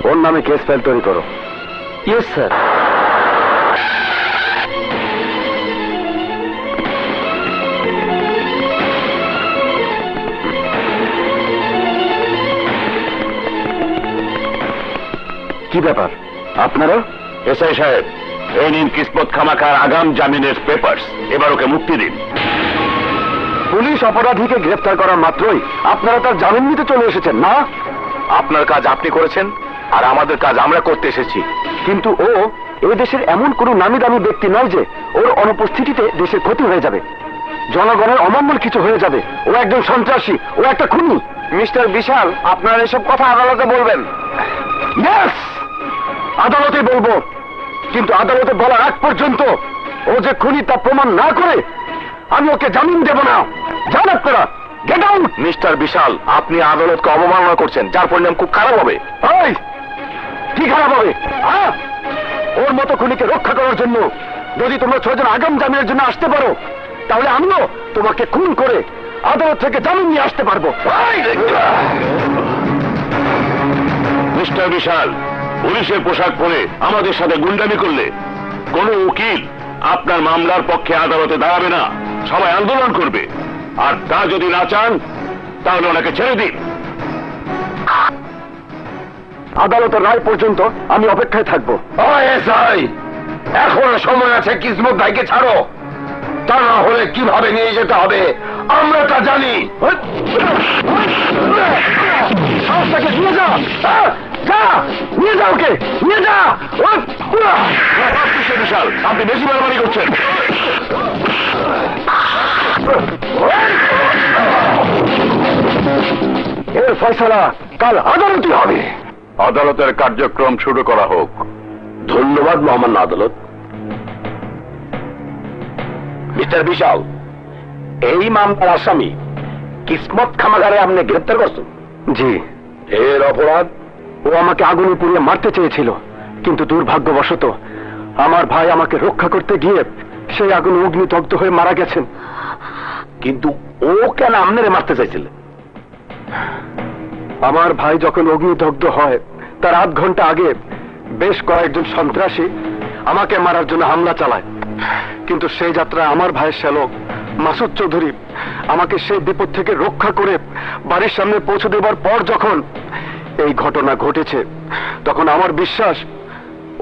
ওর নামে কেস ফাইল তৈরি করো। Yes sir. কি ব্যাপার আপনারা? এসআই সাহেব, এই নিন কিসমত খামাখার আগাম জামিনের পেপারস। এবার ওকে মুক্তি দিন। পুলিশ অপরাধীকে গ্রেফতার করা মাত্রই আপনারা তার জামিন নিতে চলে এসেছেন না? আপনার কাজ আপনি করেছেন, আর আমাদের কাজ আমরা করতে এসেছি। কিন্তু ও এই দেশের এমন কোন নামি দামি ব্যক্তি নয় যে ওর অনুপস্থিতিতে দেশের ক্ষতি হয়ে যাবে, জনগণের অমঙ্গল কিছু হয়ে যাবে। ও একজন সন্ত্রাসী, ও একটা খুনি। মিস্টার বিশাল, আপনারা এসব কথা আদালতে বলবেন? ইয়েস, আদালতে বলবো, কিন্তু আদালতে বলার আগ পর্যন্ত ও যে খুনি তা প্রমাণ না করে আমি ওকে জামিন দেব না। যান আপনারা, গেট আউট। মিস্টার বিশাল, আপনি আদালতকে অবমাননা করছেন, যার পরিণাম খুব খারাপ হবে। ওই কি খারাপ হবে? হ্যাঁ, ওর মতো খুনিকে রক্ষা করার জন্য যদি তোমরা 6 জন আগাম জামিনের জন্য আসতে পারো, তাহলে আমিও তোমাকে খুন করে আদালত থেকে জামিন নিয়ে আসতে পারবো। মিস্টার বিশাল, পুলিশের পোশাক পরে আমাদের সাথে গুন্ডামি করলে কোনো উকিল আপনার মামলার পক্ষে আদালতে দাঁড়াবে না, সবাই আন্দোলন করবে। আর তা যদি না চান তাহলে ওনাকে ছেড়ে দিন। আদালতের রায় পর্যন্ত আমি অপেক্ষায় থাকবো। এখন সময় আছে, কিসমত ভাইকে ছাড়ো, তা না হলে কিভাবে নিয়ে যেতে হবে আমরা তা জানি। সাহসটাকে নিয়ে যা, যা, নিয়ে যা ওকে, নিয়ে যা। বিশাল, আপনি বেশি বাড়াবাড়ি করছেন। এর ফয়সালা কাল আদালতই হবে। আদালতের কার্যক্রম শুরু করা হোক। ধন্যবাদ মহামান্য আদালত। মিস্টার বিশাল, এই মামলার আসামি কিসমত খামাগারে আপনি গ্রেপ্তার করছেন? জি। এর অপরাধ, ও আমাকে আগুনে পুড়িয়ে মারতে চেয়েছিল, কিন্তু দুর্ভাগ্যবশত আমার ভাই আমাকে রক্ষা করতে গিয়ে সেই আগুনে অগ্নিদগ্ধ হয়ে মারা গেছেন। কিন্তু ও কেন আপনারে মারতে চাইছিল? আমার ভাই যখন অগ্নিদগ্ধ হয় তার আধ ঘন্টা আগে বেশ কয়েকজন সন্ত্রাসী আমাকে মারার জন্য হামলা চালায়, কিন্তু সেই যাত্রায় আমার ভাইয়ের শ্যালক মাসুদ চৌধুরী আমাকে সেই বিপদ থেকে রক্ষা করে বাড়ির সামনে পৌঁছে দেবার পর যখন এই ঘটনা ঘটেছে, তখন আমার বিশ্বাস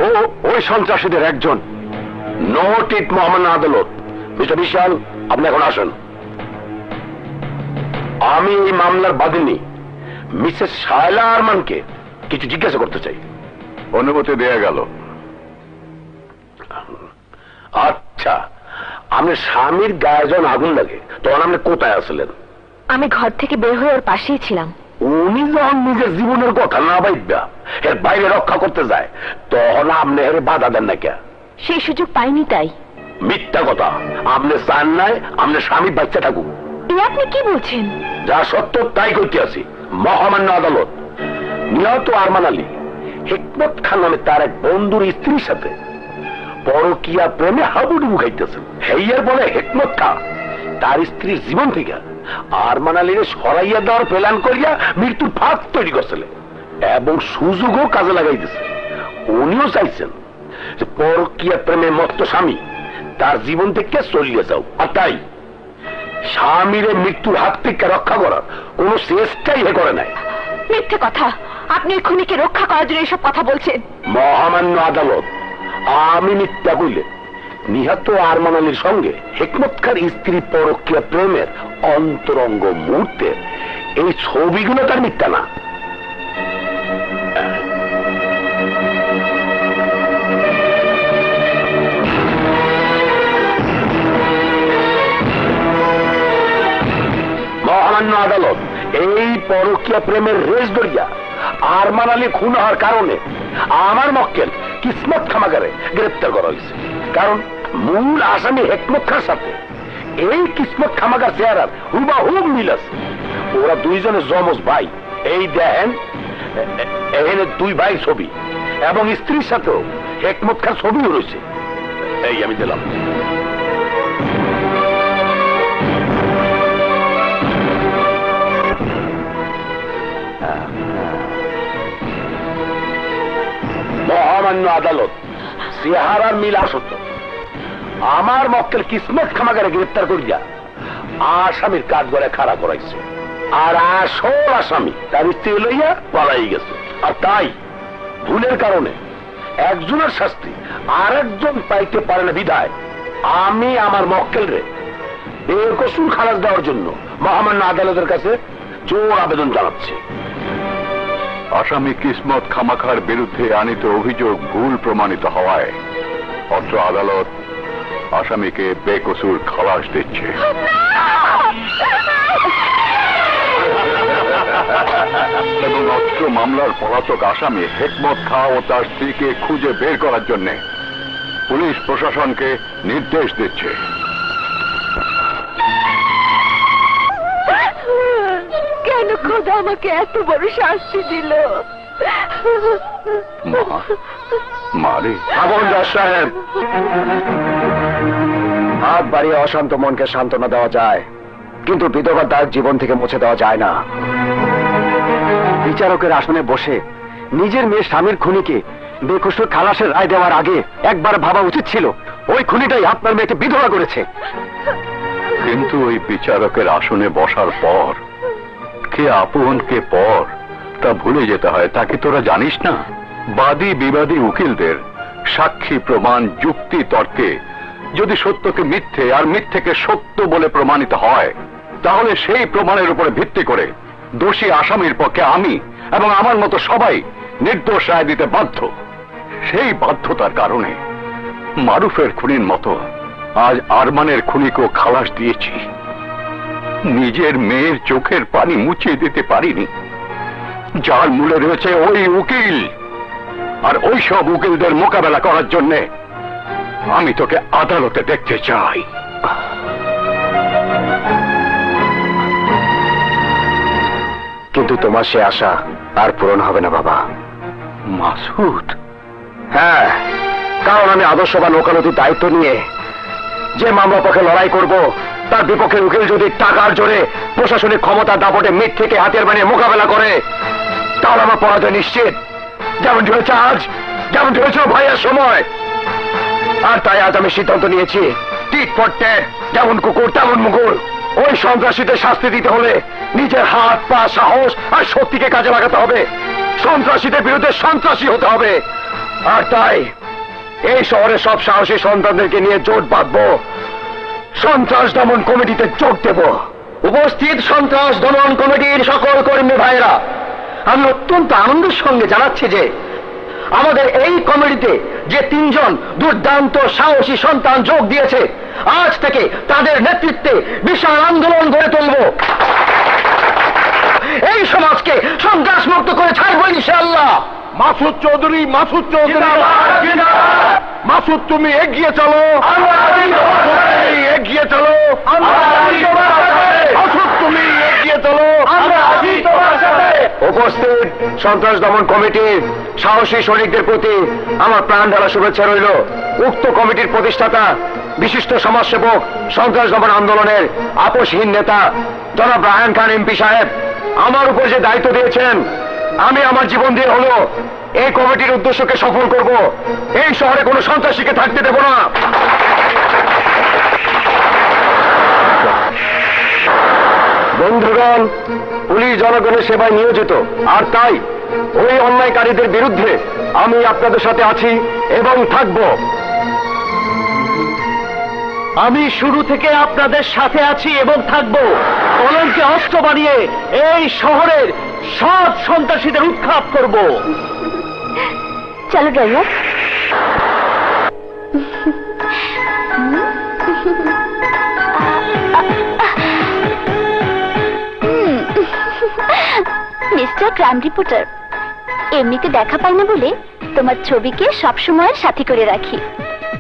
ও ওই সন্ত্রাসীদের একজন। নোট ইট মোহাম্মদ আদালত। মিস্টার বিশাল, আপনি এখন আসেন। আমি এই মামলার বাদীনি মিসেস শায়লা আরমানকে কিছু জিজ্ঞাসা করতে চাই। অনুমতি দেয়া গেল। আচ্ছা, আপনার স্বামীর গায়ে যখন আগুন লাগে তখন আপনি কোথায় আসলেন? আমি ঘর থেকে বের হয়ে ওর পাশেই ছিলাম। উনি যখন নিজের জীবনের কথা না ভাইবা এর বাইরে রক্ষা করতে যায় তখন আপনি এর বাধা দেন না কে? সেই সুযোগ পাইনি তাই। মিথ্যা কথা। আপনি চান নাই আপনার স্বামী বাচ্চা থাকুক। এ আপনি কি বলছেন? যা সত্য তাই করতে আছি। মহামান্য আদালত, নিহত আরমান আলী হিকমত খান নামে তার এক বন্ধুর স্ত্রীর সাথে পরকীয়া প্রেমে হাবুডুবু খাইতেছেন। হেইয়ার বলে হিকমত খান তার স্ত্রীর জীবন থেকে আরমান আলীর সরাইয়া দেওয়ার প্ল্যান করিয়া মৃত্যুর ফাঁদ তৈরি করছিলেন এবং সুযোগও কাজে লাগাইতেছে। উনিও চাইছেন যে পরকীয়া প্রেমে মত্ত স্বামী তার জীবন থেকে চলিয়ে যাও, আর তাই স্বামীর মৃত্যুর হাত থেকে রক্ষা করার কোন চেষ্টাই হে করে নাই। মিথ্যে কথা। আপনি খুনিকে রক্ষা করার জন্য এসব কথা বলছেন। মহামান্য আদালত, আমি মিথ্যা কইলে নিহত আরমান আলীর সঙ্গে হিকমত খান স্ত্রী পরকীয়া প্রেমের অন্তরঙ্গ মুহূর্তে এই ছবিগুলো তার মিথ্যা না। মহামান্য আদালত, এই পরকীয়া প্রেমের রেস ধরিয়া আরমান আলী খুন হওয়ার কারণে আমার মক্কেল কিসমত খামাগারে গ্রেপ্তার করা হয়েছে। কারণ মূল আসামি হিকমত খানের সাথে এই কিসমত খামাগার চেহারার হুবাহুব মিল আছে। ওরা দুইজনে যমজ ভাই। এই দেখেন এখানে দুই ভাই ছবি এবং স্ত্রীর সাথেও হিকমত খান ছবিও রয়েছে। এই আমি দিলাম। মহামান্য আদালত, চেহারার মিল আসত আমার মক্কেল কিসমত খামাগারে গ্রেপ্তার করিয়া আসামির কাজ করে খাড়া করাইছে, আর আসল আসামি তার স্ত্রী লইয়া পালাই গেছে। আর তাই ভুলের কারণে একজনের শাস্তি আর একজন পাইতে পারে না বিধায় আমি আমার মক্কেল রে বেকসুর খালাস দেওয়ার জন্য মহামান্য আদালতের কাছে জোর আবেদন জানাচ্ছি। আসামি কিসমত খামাখার বিরুদ্ধে আনিত অভিযোগ ভুল প্রমাণিত হওয়ায় অত্র আদালত আসামিকে বেকসুর খালাস দিচ্ছে। এবং অত্র মামলার পলাতক আসামি হিকমত খাঁ ও তার স্ত্রীকে খুঁজে বের করার জন্য পুলিশ প্রশাসনকে নির্দেশ দিচ্ছে। কেন খোদা আমাকে এত বড় শাস্তি দিল? মারে সাহেব, হাত বাড়িয়ে অশান্ত মনকে সান্ত্বনা দেওয়া যায়, কিন্তু বিধবার দাগ জীবন থেকে মুছে দেওয়া যায় না। বিচারকের আসনে বসে নিজের মেয়ে স্বামীর খুনিকে বেকসুর খালাসের রায় দেওয়ার আগে একবার ভাবা উচিত ছিল ওই খুনিটাই আপনার মেয়েকে বিধবা করেছে। কিন্তু ওই বিচারকের আসনে বসার পর কে আপন কে পর তা ভুলে যেতে হয়, তাকে তোরা জানিস না? বাদী বিবাদী উকিলদের সাক্ষী প্রমাণ যুক্তি তর্কে যদি সত্যকে মিথ্যে আর মিথ্যেকে সত্য বলে প্রমাণিত হয়, তাহলে সেই প্রমাণের উপরে ভিত্তি করে দোষী আসামির পক্ষে আমি এবং আমার মতো সবাই নির্দোষ রায় দিতে বাধ্য। সেই বাধ্যতার কারণে মারুফের খুনির মতো আজ আরমানের খুনিকেও খালাস দিয়েছি। নিজের মেয়ের চোখের পানি মুছিয়ে দিতে পারিনি, যার মূলে রয়েছে ওই উকিল। আর ওই সব উকিলদের মোকাবেলা করার জন্য আমি তোকে আদালতে দেখতে চাই। কিন্তু তোমার সে আশা আর পূরণ হবে না বাবা। মাসুদ, হ্যাঁ, কারণ আমি আদর্শবান ওকালতির দায়িত্ব নিয়ে যে মামলা পক্ষে লড়াই করব তার বিপক্ষে উকিল যদি টাকার জোরে প্রশাসনিক ক্ষমতার দাপটে মিথ্যেকে হাতিয়ার বানিয়ে মোকাবেলা করে, তাহলে আমার পরাজয় নিশ্চিত, যেমনটি হয়েছে আজ, যেমনটি হয়েছিল ভাইয়ের সময়। আর তাই আজ আমি সিদ্ধান্ত নিয়েছি, টিট ফর ট্যাট, যেমন কুকুর তেমন মুগুর। ওই সন্ত্রাসীদের শাস্তি দিতে হলে নিজের হাত পা সাহস আর শক্তিকে কাজে লাগাতে হবে, সন্ত্রাসীদের বিরুদ্ধে সন্ত্রাসী হতে হবে। আর তাই এই শহরের সব সাহসী সন্তানদেরকে নিয়ে জোট বাঁধবো, সন্ত্রাস দমন কমিটিতে যোগ দেব। উপস্থিত সন্ত্রাস দমন কমিটির সকল কর্মী ভাইয়েরা, আমি অত্যন্ত আনন্দের সঙ্গে জানাচ্ছি যে আমাদের এই কমিটিতে যে 3 জন দুর্দান্ত সাহসী সন্তান যোগ দিয়েছে, আজ থেকে তাদের নেতৃত্বে বিশাল আন্দোলন গড়ে তুলব। এই সমাজকে সন্ত্রাস মুক্ত করে ছাড়বো ইনশাআল্লাহ। মাসুদ চৌধুরী, মাসুদ চৌধুরী, মাসুদ তুমি এগিয়ে চলো, এগিয়ে চলো, মাসুদ তুমি এগিয়ে চলো। উপস্থিত সন্ত্রাস দমন কমিটির সাহসী সৈনিকদের প্রতি আমার প্রাণ ঢালা শুভেচ্ছা রইল। উক্ত কমিটির প্রতিষ্ঠাতা, বিশিষ্ট সমাজসেবক, সন্ত্রাস দমন আন্দোলনের আপোষহীন নেতা জনাব রায়হান খান এমপি সাহেব আমার উপর যে দায়িত্ব দিয়েছেন, আমি আমার জীবন দিয়ে হলো এই কমিটির উদ্দেশ্যকে সফল করব। এই শহরে কোনো সন্ত্রাসীকে থাকতে দেব না। বন্ধুগণ, পুলিশ জনগণের সেবায় নিয়োজিত, আর তাই ওই অন্যায়কারীদের বিরুদ্ধে আমি আপনাদের সাথে আছি এবং থাকব। আমি শুরু থেকে আপনাদের সাথে আছি এবং থাকব। কলমকে অস্ত্র বানিয়ে এই শহরের সব সন্ত্রাসীদের উৎখাত করব। চলো ড্রাইভার। মিস্টার ক্রাইম রিপোর্টার, এমনিতে দেখা পাই না বলে তোমার ছবিকে সবসময়ের সাথী করে রাখি,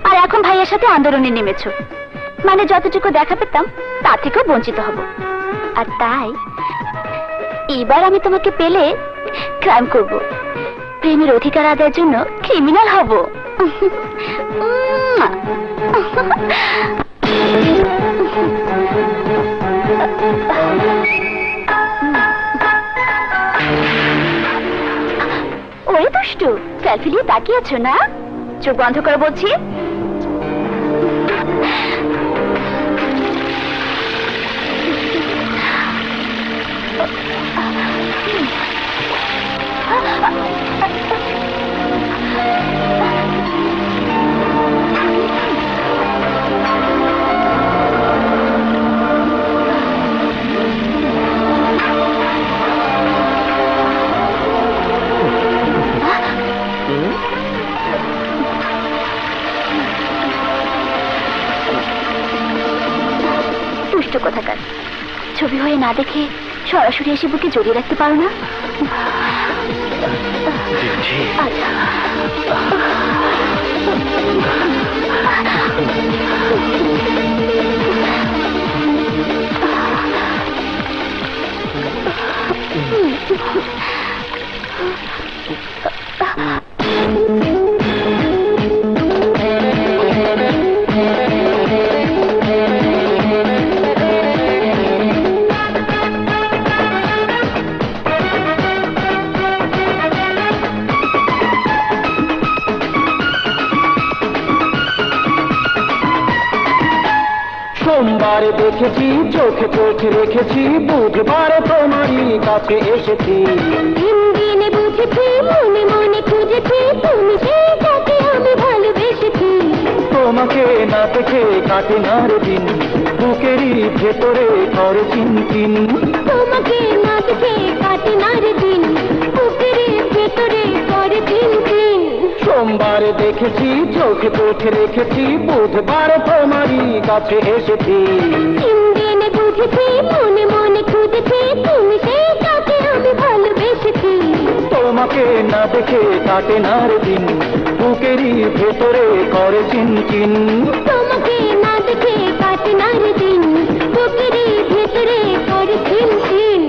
আর এখন ভাইয়ের সাথে আন্দোলনে নেমেছো, মানে যতটুকু দেখা পেতাম তা থেকেও বঞ্চিত হব। আর তাই এবার আমি তোমাকে পেলে ক্রাইম করব, প্রেমের অধিকার আদায়ের জন্য ক্রিমিনাল হব। ওরে দুষ্টু, ক্যালফিলিয়ে তাকিয়ে আছো না? চোখ বন্ধ করে বলছি। দুষ্টু কোথাকার, ছবি হয়ে না দেখে সরাসরি এসে বুকে জড়িয়ে রাখতে পারো না? আচ্ছা। সোমবার দেখেছি, চোখে চোখে রেখেছি, বুধবার তোমারই কাছে এসেছি। 3 দিনে বুঝেছি, মনে মনে খুঁজেছি, তুমি সেই যাকে আমি ভালোবেসেছি। তোমাকে না দেখে কাটে না রে দিন, বুকেরই ভেতরে করে চিনচিন। তোমাকে না দেখে কাটে না রে দিন, বুকের ভেতরে করে চিনচিন। সোমবার দেখেছি, চোখে চোখে রেখেছি, বুধবার তোমারই কাছে এসেছি। 3 দিনে বুঝেছি, মনে মনে খুঁজেছি, তুমি সেই যাকে আমি ভালোবেসেছি। তোমাকে না দেখে কাটে না রে দিন, বুকেরই ভেতরে করে চিনচিন। তোমাকে না দেখে কাটে না রে দিন, বুকের ভেতরে করে চিনচিন।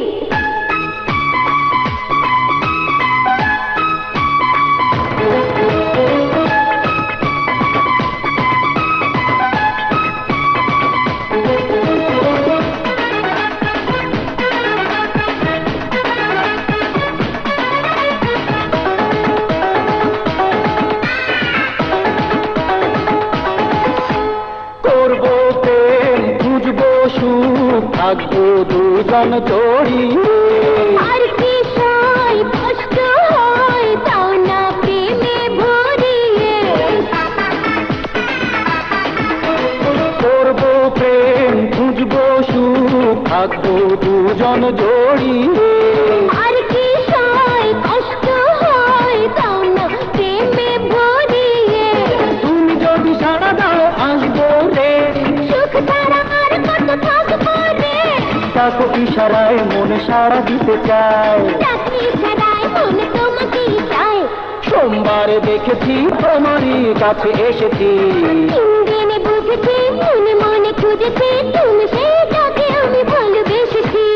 করবো প্রেম, খুঁজবো সুখ, থাকবো দুজন জড়িয়ে। আর কি সয় কষ্ট হয় তাও না প্রেমে ভরিয়ে। করবো প্রেম, খুঁজবো সুখ, থাকবো দুজন জড়িয়ে। আর কি সয় কষ্ট হয় তাও না প্রেমে ভরিয়ে। তুমি যদি সাড়া দাও আসবো রে, সুখ ছাড়া আর কত থাকবো রে। তাকে ইশারায় মনে সাড়া দিতে চায়। ডাকি ছাড়াই মনে তোমাকেই চায়। সোমবার দেখেছি তোমারই কাছে এসেছি। তিন দিনে বুঝেছি মনে মনে খুঁজেছি তুমি সেই যাকে আমি ভালোবেসেছি।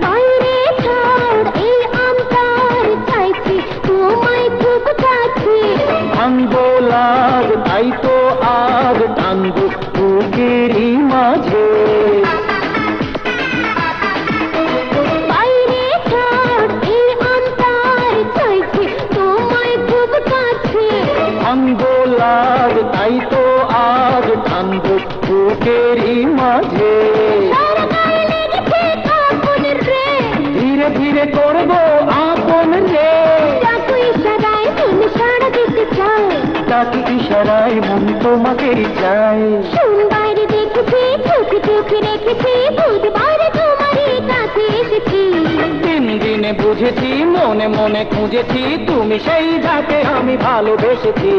বাইরে ছাড় এই আমতার চাইছি তোমায় খুব কাছে। ভাঙবো লাগ তাই তো আগ টানবো বুকেরই মাঝে। বাইরে ছাড় এই আমতার চাইছি তোমায় খুব কাছে। ভাঙবো লাগ তাই তো আগ টানবো বুকেরই মাঝে। সারা গায়ে লেগেছে কাঁপন রে। ধীরে ধীরে করবো আপন রে, ডাকু ইশারায় তুমি সাড়া দিতে চাও। তাকে ইশারায় মন তোমাকেই চায়। সোমবার দেখেছি চোখে চোখে রেখেছি বুধবার তোমারই কাছে এসেছি। তিন দিনে বুঝেছি মনে মনে খুঁজেছি তুমি সেই যাকে আমি ভালোবেসেছি।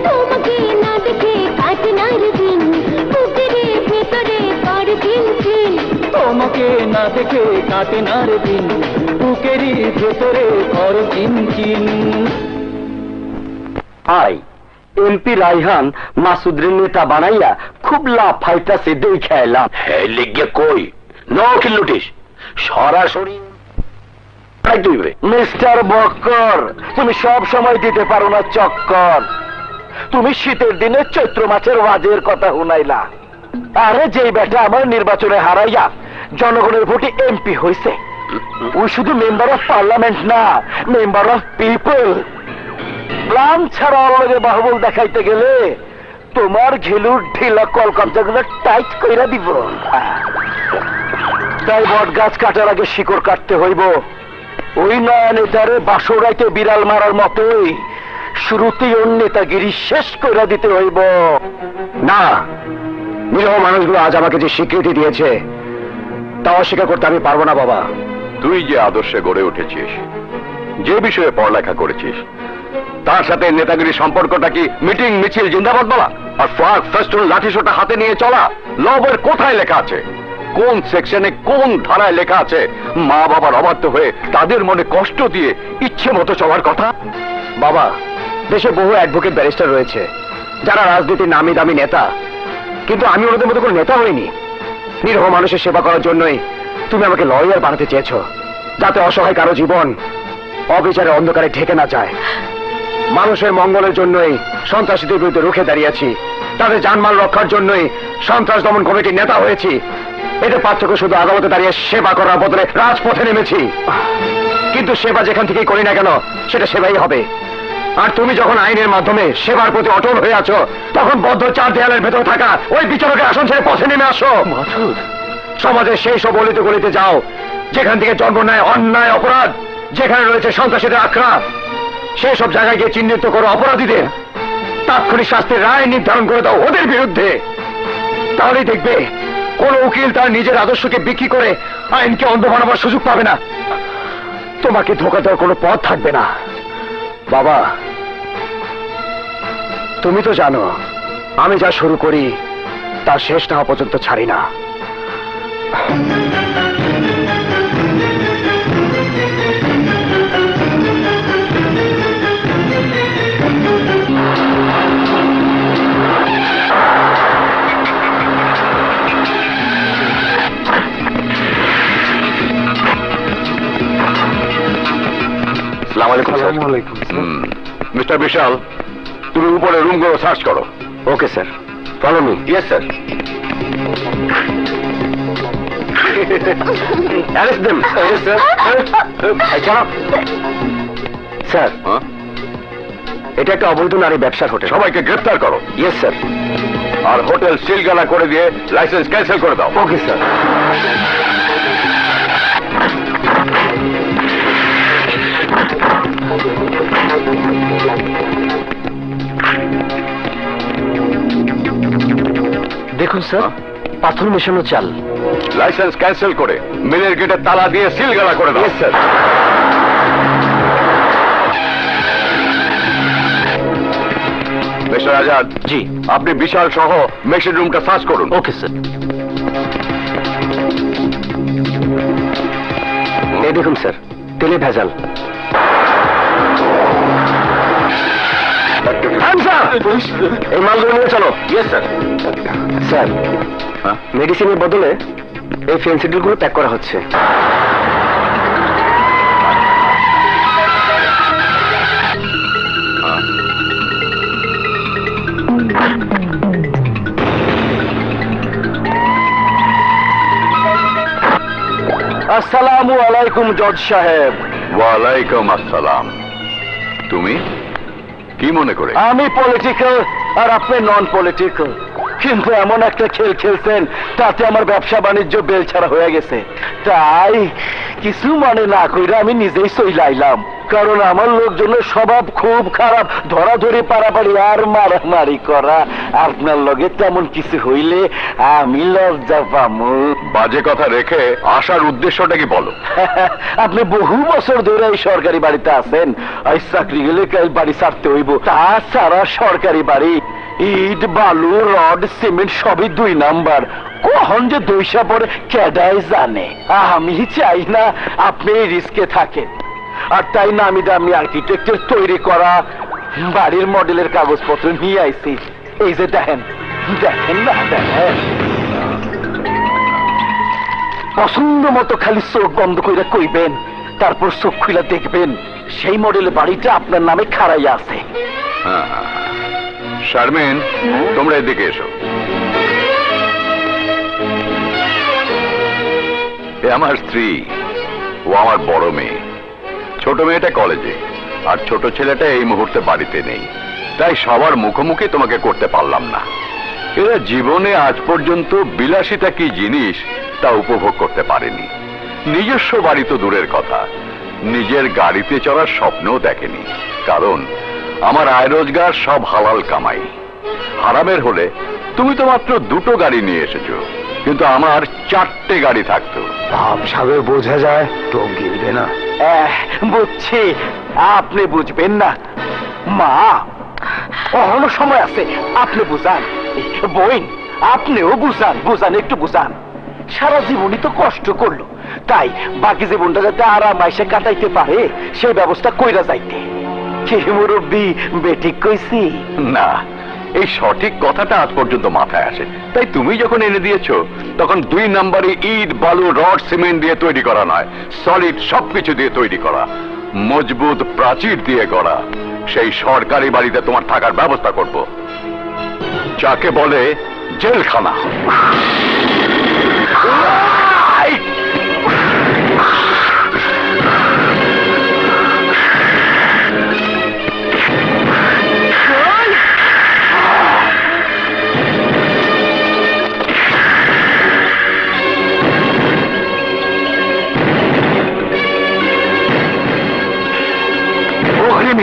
তোমাকে না দেখে কাটে না রে দিন বুকের ভেতরে কর চিনচিন। তোমাকে না দেখে কাটে না রে দিন, বুকেরই ভেতরে কর চিনচিন। আই এমপি রাইহান মাসুদের নেতা বানাইয়া খুব লাভ ফাইটাছে দেখে এলাম। লিগে কই নকিল নোটিশ সরাসরি মিস্টার বক্কর, তুমি সব সময় দিতে পারো না চক্কর। তুমি শীতের দিনে চৈত্র মাসের ওয়াজের কথা শুনাইলা। আরে যেই বেটা আমার নির্বাচনে হারাইয়া জনগণের ভোটে এমপি হয়েছে, ওই শুধু মেম্বার অফ পার্লামেন্ট না, মেম্বার অফ পিপল। প্লান ছাড়া অলগে বাহুবল দেখাইতে গেলে তোমার ঘিলুর ঢিলা কলকাতাগুলো টাইট কইরা দিব। তাই বট গাছ কাটার আগে শিকড় কাটতে হইব। ওই নয়া নেতারে বাসরাইতে বিড়াল মারার মতোই শুরুতেই ওর নেতাগিরি শেষ কইরা দিতে হইব। না, নিরহ মানুষগুলো আজ আমাকে যে স্বীকৃতি দিয়েছে তা অস্বীকার করতে আমি পারবো না বাবা। তুই যে আদর্শে গড়ে উঠেছিস, যে বিষয়ে পড়ালেখা করেছিস, তার সাথে নেতাগিরির সম্পর্কটা কি মিটিং মিছিল জিন্দাবাদ বলা আর ফ্লাগ ফেস্টুন লাঠিসোঁটা হাতে নিয়ে চলা? ল বইয়ের কোথায় লেখা আছে, কোন সেকশনে কোন ধারায় লেখা আছে মা বাবার অবাধ্য হয়ে তাদের মনে কষ্ট দিয়ে ইচ্ছে মতো চলার কথা? বাবা, দেশে বহু অ্যাডভোকেট ব্যারিস্টার রয়েছে যারা রাজনীতির নামি দামি নেতা, কিন্তু আমি ওদের মতো কোনো নেতা হইনি। নিরহ মানুষের সেবা করার জন্যই তুমি আমাকে লয়ার বানাতে চেয়েছো, যাতে অসহায় কারো জীবন অবিচারে অন্ধকারে ঢেকে না যায়। মানুষের মঙ্গলের জন্যই সন্ত্রাসীদের বিরুদ্ধে রুখে দাঁড়িয়েছি, তাদের জানমাল রক্ষার জন্যই সন্ত্রাস দমন কমিটির নেতা হয়েছি। এতে পার্থক্য শুধু আদালতে দাঁড়িয়ে সেবা করার বদলে রাজপথে নেমেছি। কিন্তু সেবা যেখান থেকেই করি না কেন সেটা সেবাই হবে। আর তুমি যখন আইনের মাধ্যমে সেবার প্রতি অটল হয়ে আছো, তখন বদ্ধ চার দেয়ালের ভেতর থাকা ওই বিচারকের আসন ছেড়ে পথে নেমে আসো। সমাজের সেই সব অলিতে গলিতে যাও যেখান থেকে জন্ম নেয় অন্যায় অপরাধ, যেখানে রয়েছে সন্ত্রাসীদের আখড়া, সেই সব জায়গায় গিয়ে চিহ্নিত করো অপরাধীদের, তাৎক্ষণিক শাস্তির রায় নির্ধারণ করে দাও ওদের বিরুদ্ধে। তাহলেই দেখবে কোন উকিল তার নিজের আদর্শকে বিক্রি করে আইনকে অন্ধ বানাবার সুযোগ পাবে না। তোমাকে ধোঁকা দেওয়ার কোনো পথ থাকবে না। বাবা, তুমি তো জানো আমি যা শুরু করি তা শেষ না হওয়া পর্যন্ত ছাড়ি না। আসসালামু আলাইকুম স্যার। মিস্টার বিশাল, তুমি উপরে রুমগুলো সার্চ করো। Okay sir, follow me. Yes sir. Arrest them. Sir sir, হ্যাঁ? এটা একটা অবৈধ নারী ব্যবসার হোটেল। সবাইকে গ্রেফতার করো ইয়েস স্যার। আর হোটেল সিলগালা করে দিয়ে লাইসেন্স ক্যান্সেল করে দাও। Okay sir. দেখুন স্যার, পাথর মেশানো চাল। লাইসেন্স ক্যান্সেল করে মিলের গেটে তালা দিয়ে সিলগালা করে দাও। Yes sir. মিস্টার আজাদ, জি। আপনি বিশাল সহ মেশিন রুমটা সার্চ করুন। Okay sir. এই দেখুন স্যার, তেলে ভেজাল। এই মালগুলো নিয়ে চলো। Yes sir. স্যার, হ্যাঁ? মেডিসিনের বদলে এই ফেন্সিডিলগুলো প্যাক করা হচ্ছে। আসসালামু আলাইকুম জজ সাহেব। ওয়ালাইকুম আসসালাম। তুমি কি মনে করে? আমি পলিটিক্যাল আর আপনি নন পলিটিক্যাল, কিন্তু এমন একটা খেল খেলছেন তাতে আমার ব্যবসা বাণিজ্য বেলছাড়া হয়ে গেছে। তাই কিছু মনে না কইরা আমি নিজেই চইলাইলাম, কারণ আমার লোকজনের স্বভাব খুব খারাপ, ধরাধরি পারাপারি আর মারামারি করা। আপনার লগে তেমন কিছু হইলে আমি লজ্জা পামু। বাজে কথা রেখে আসার উদ্দেশ্যটা কি বলো? আপনি বহু বছর ধরে এই সরকারি বাড়িতে আছেন, এই চাকরি গেলে কাল বাড়ি ছাড়তে হইব। তাছাড়া সরকারি বাড়ি ইট বালু রড সিমেন্ট সবই 2 নাম্বার, কখন যে দইসা পড়ে কেডাই জানে। আমি চাই না আপনি এই রিস্কে থাকেন, আর তাই নামি দামি আর্কিটেক্টের তৈরি করা বাড়ির মডেলের কাগজপত্র নিয়ে আইছি। এই যে দেখেন, দেখেন না, দেখেন। পছন্দ মতো খালি চোখ বন্ধ করে কইবেন, তারপর চোখ খুলে দেখবেন সেই মডেলের বাড়িটা আপনার নামে খাড়াইয়া আছে। হ্যাঁ, শারমিন, তোমরা এদিকে এসো। এ আমার স্ত্রী, ও আমার বড় মেয়ে। ছোট মেয়েটা কলেজে, আর ছোট ছেলেটা এই মুহূর্তে বাড়িতে নেই, তাই সবার মুখোমুখি তোমাকে করতে পারলাম না। এরা জীবনে আজ পর্যন্ত বিলাসিতা কি জিনিস তা উপভোগ করতে পারেনি। নিজস্ব বাড়ি তো দূরের কথা, নিজের গাড়িতে চড়ার স্বপ্নও দেখেনি। কারণ আমার আয় রোজগার সব হালাল কামাই। হারামের হলে তুমি তো মাত্র 2টো গাড়ি নিয়ে এসেছো, কিন্তু আমার 4টে গাড়ি থাকতো। ভাবসাবে বোঝা যায় তো গিলবে না। বুঝছি, আপনি বুঝবেন না। মা, অহনো সময় আছে, আপনি বুঝান। বইন, আপনিও বুঝান, বুঝান, একটু বুঝান। সারা জীবনই তো কষ্ট করলো, তাই বাকি জীবনটা যাতে আরাম আইসে কাটাইতে পারে সেই ব্যবস্থা কইরা যাইতে। কে মুরব্বী, বেঠিক কইছি? না, এই সঠিক কথাটা আজ পর্যন্ত মাথায় আসে। তাই তুমি যখন এনে দিয়েছো, তখন 2 নাম্বারে ইট বালু রড সিমেন্ট দিয়ে তৈরি করা নয়, সলিড সবকিছু দিয়ে তৈরি করা, মজবুত প্রাচীর দিয়ে করা সেই সরকারি বাড়িতে তোমার থাকার ব্যবস্থা করব, যাকে বলে জেলখানা।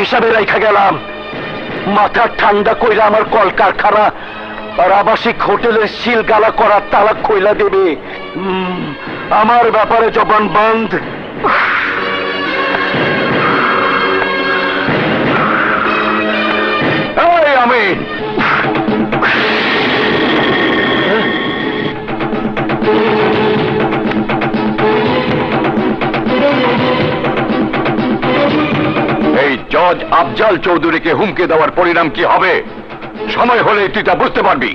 হিসাবে রেখা গেলাম, মাথা ঠান্ডা কইরা আমার কলকারখানা আর আবাসিক হোটেলের সিল গালা করার তালা কইলা দেবে। আমার ব্যাপারে জবান বন্ধ। এই আমিন, এই জজ আফজাল চৌধুরীকে হুমকি দেওয়ার পরিণাম কি হবে সময় হলে তুই তা বুঝতে পারবি।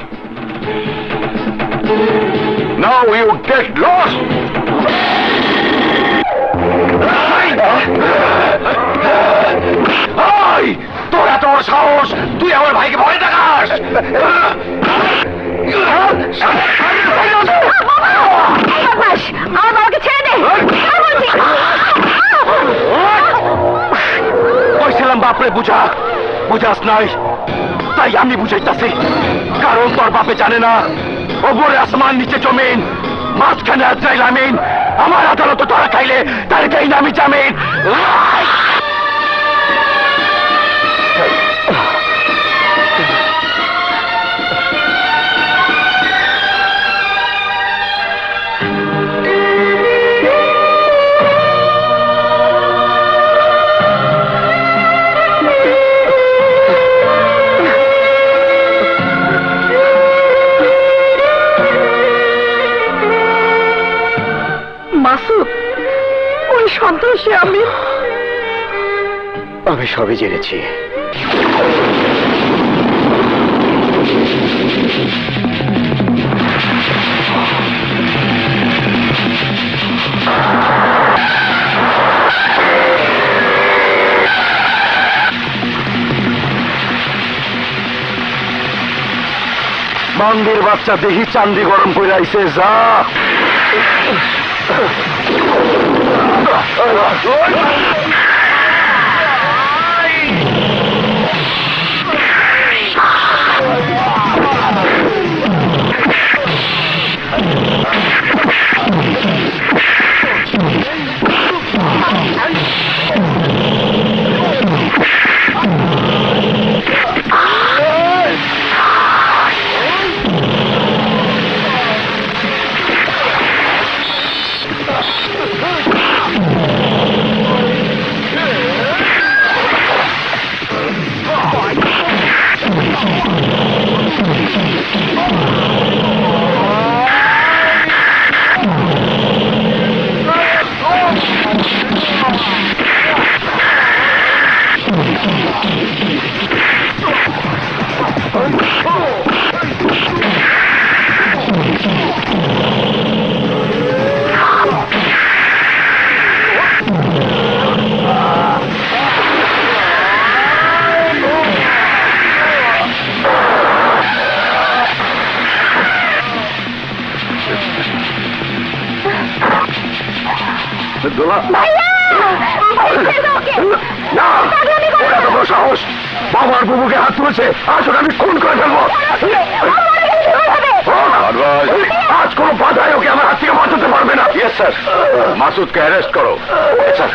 Now you get lost. বদমাশ, আমার বাবাকে ছেড়ে দে। আর বলছি, কইছিলাম বাপরে বুঝাস নাই, তাই আমি বুঝাইতাছি। কারণ তোর বাপে জানে না ওপরে আসমান নিচে জমিন, মাঝখানে আজরাইল আমিন। আমার আদালত তোরা খাইলে তার গাইলে আমি জামিন। মাসুদ, ওই সন্ত্রাসী আমি সবই জেনেছি। মন্দির বাচ্চা দেখি চান্দি গরম করে আইছে, যা। সাহস, বাবার বুবুকে হাত তুলেছে, আসলে আমি খুন করে ফেলবো। আজ কোনো বাধায় ওকে আমার হাত থেকে বাঁচাতে পারবে না। ইয়েস স্যার, মাসুদকে অ্যারেস্ট করো। স্যার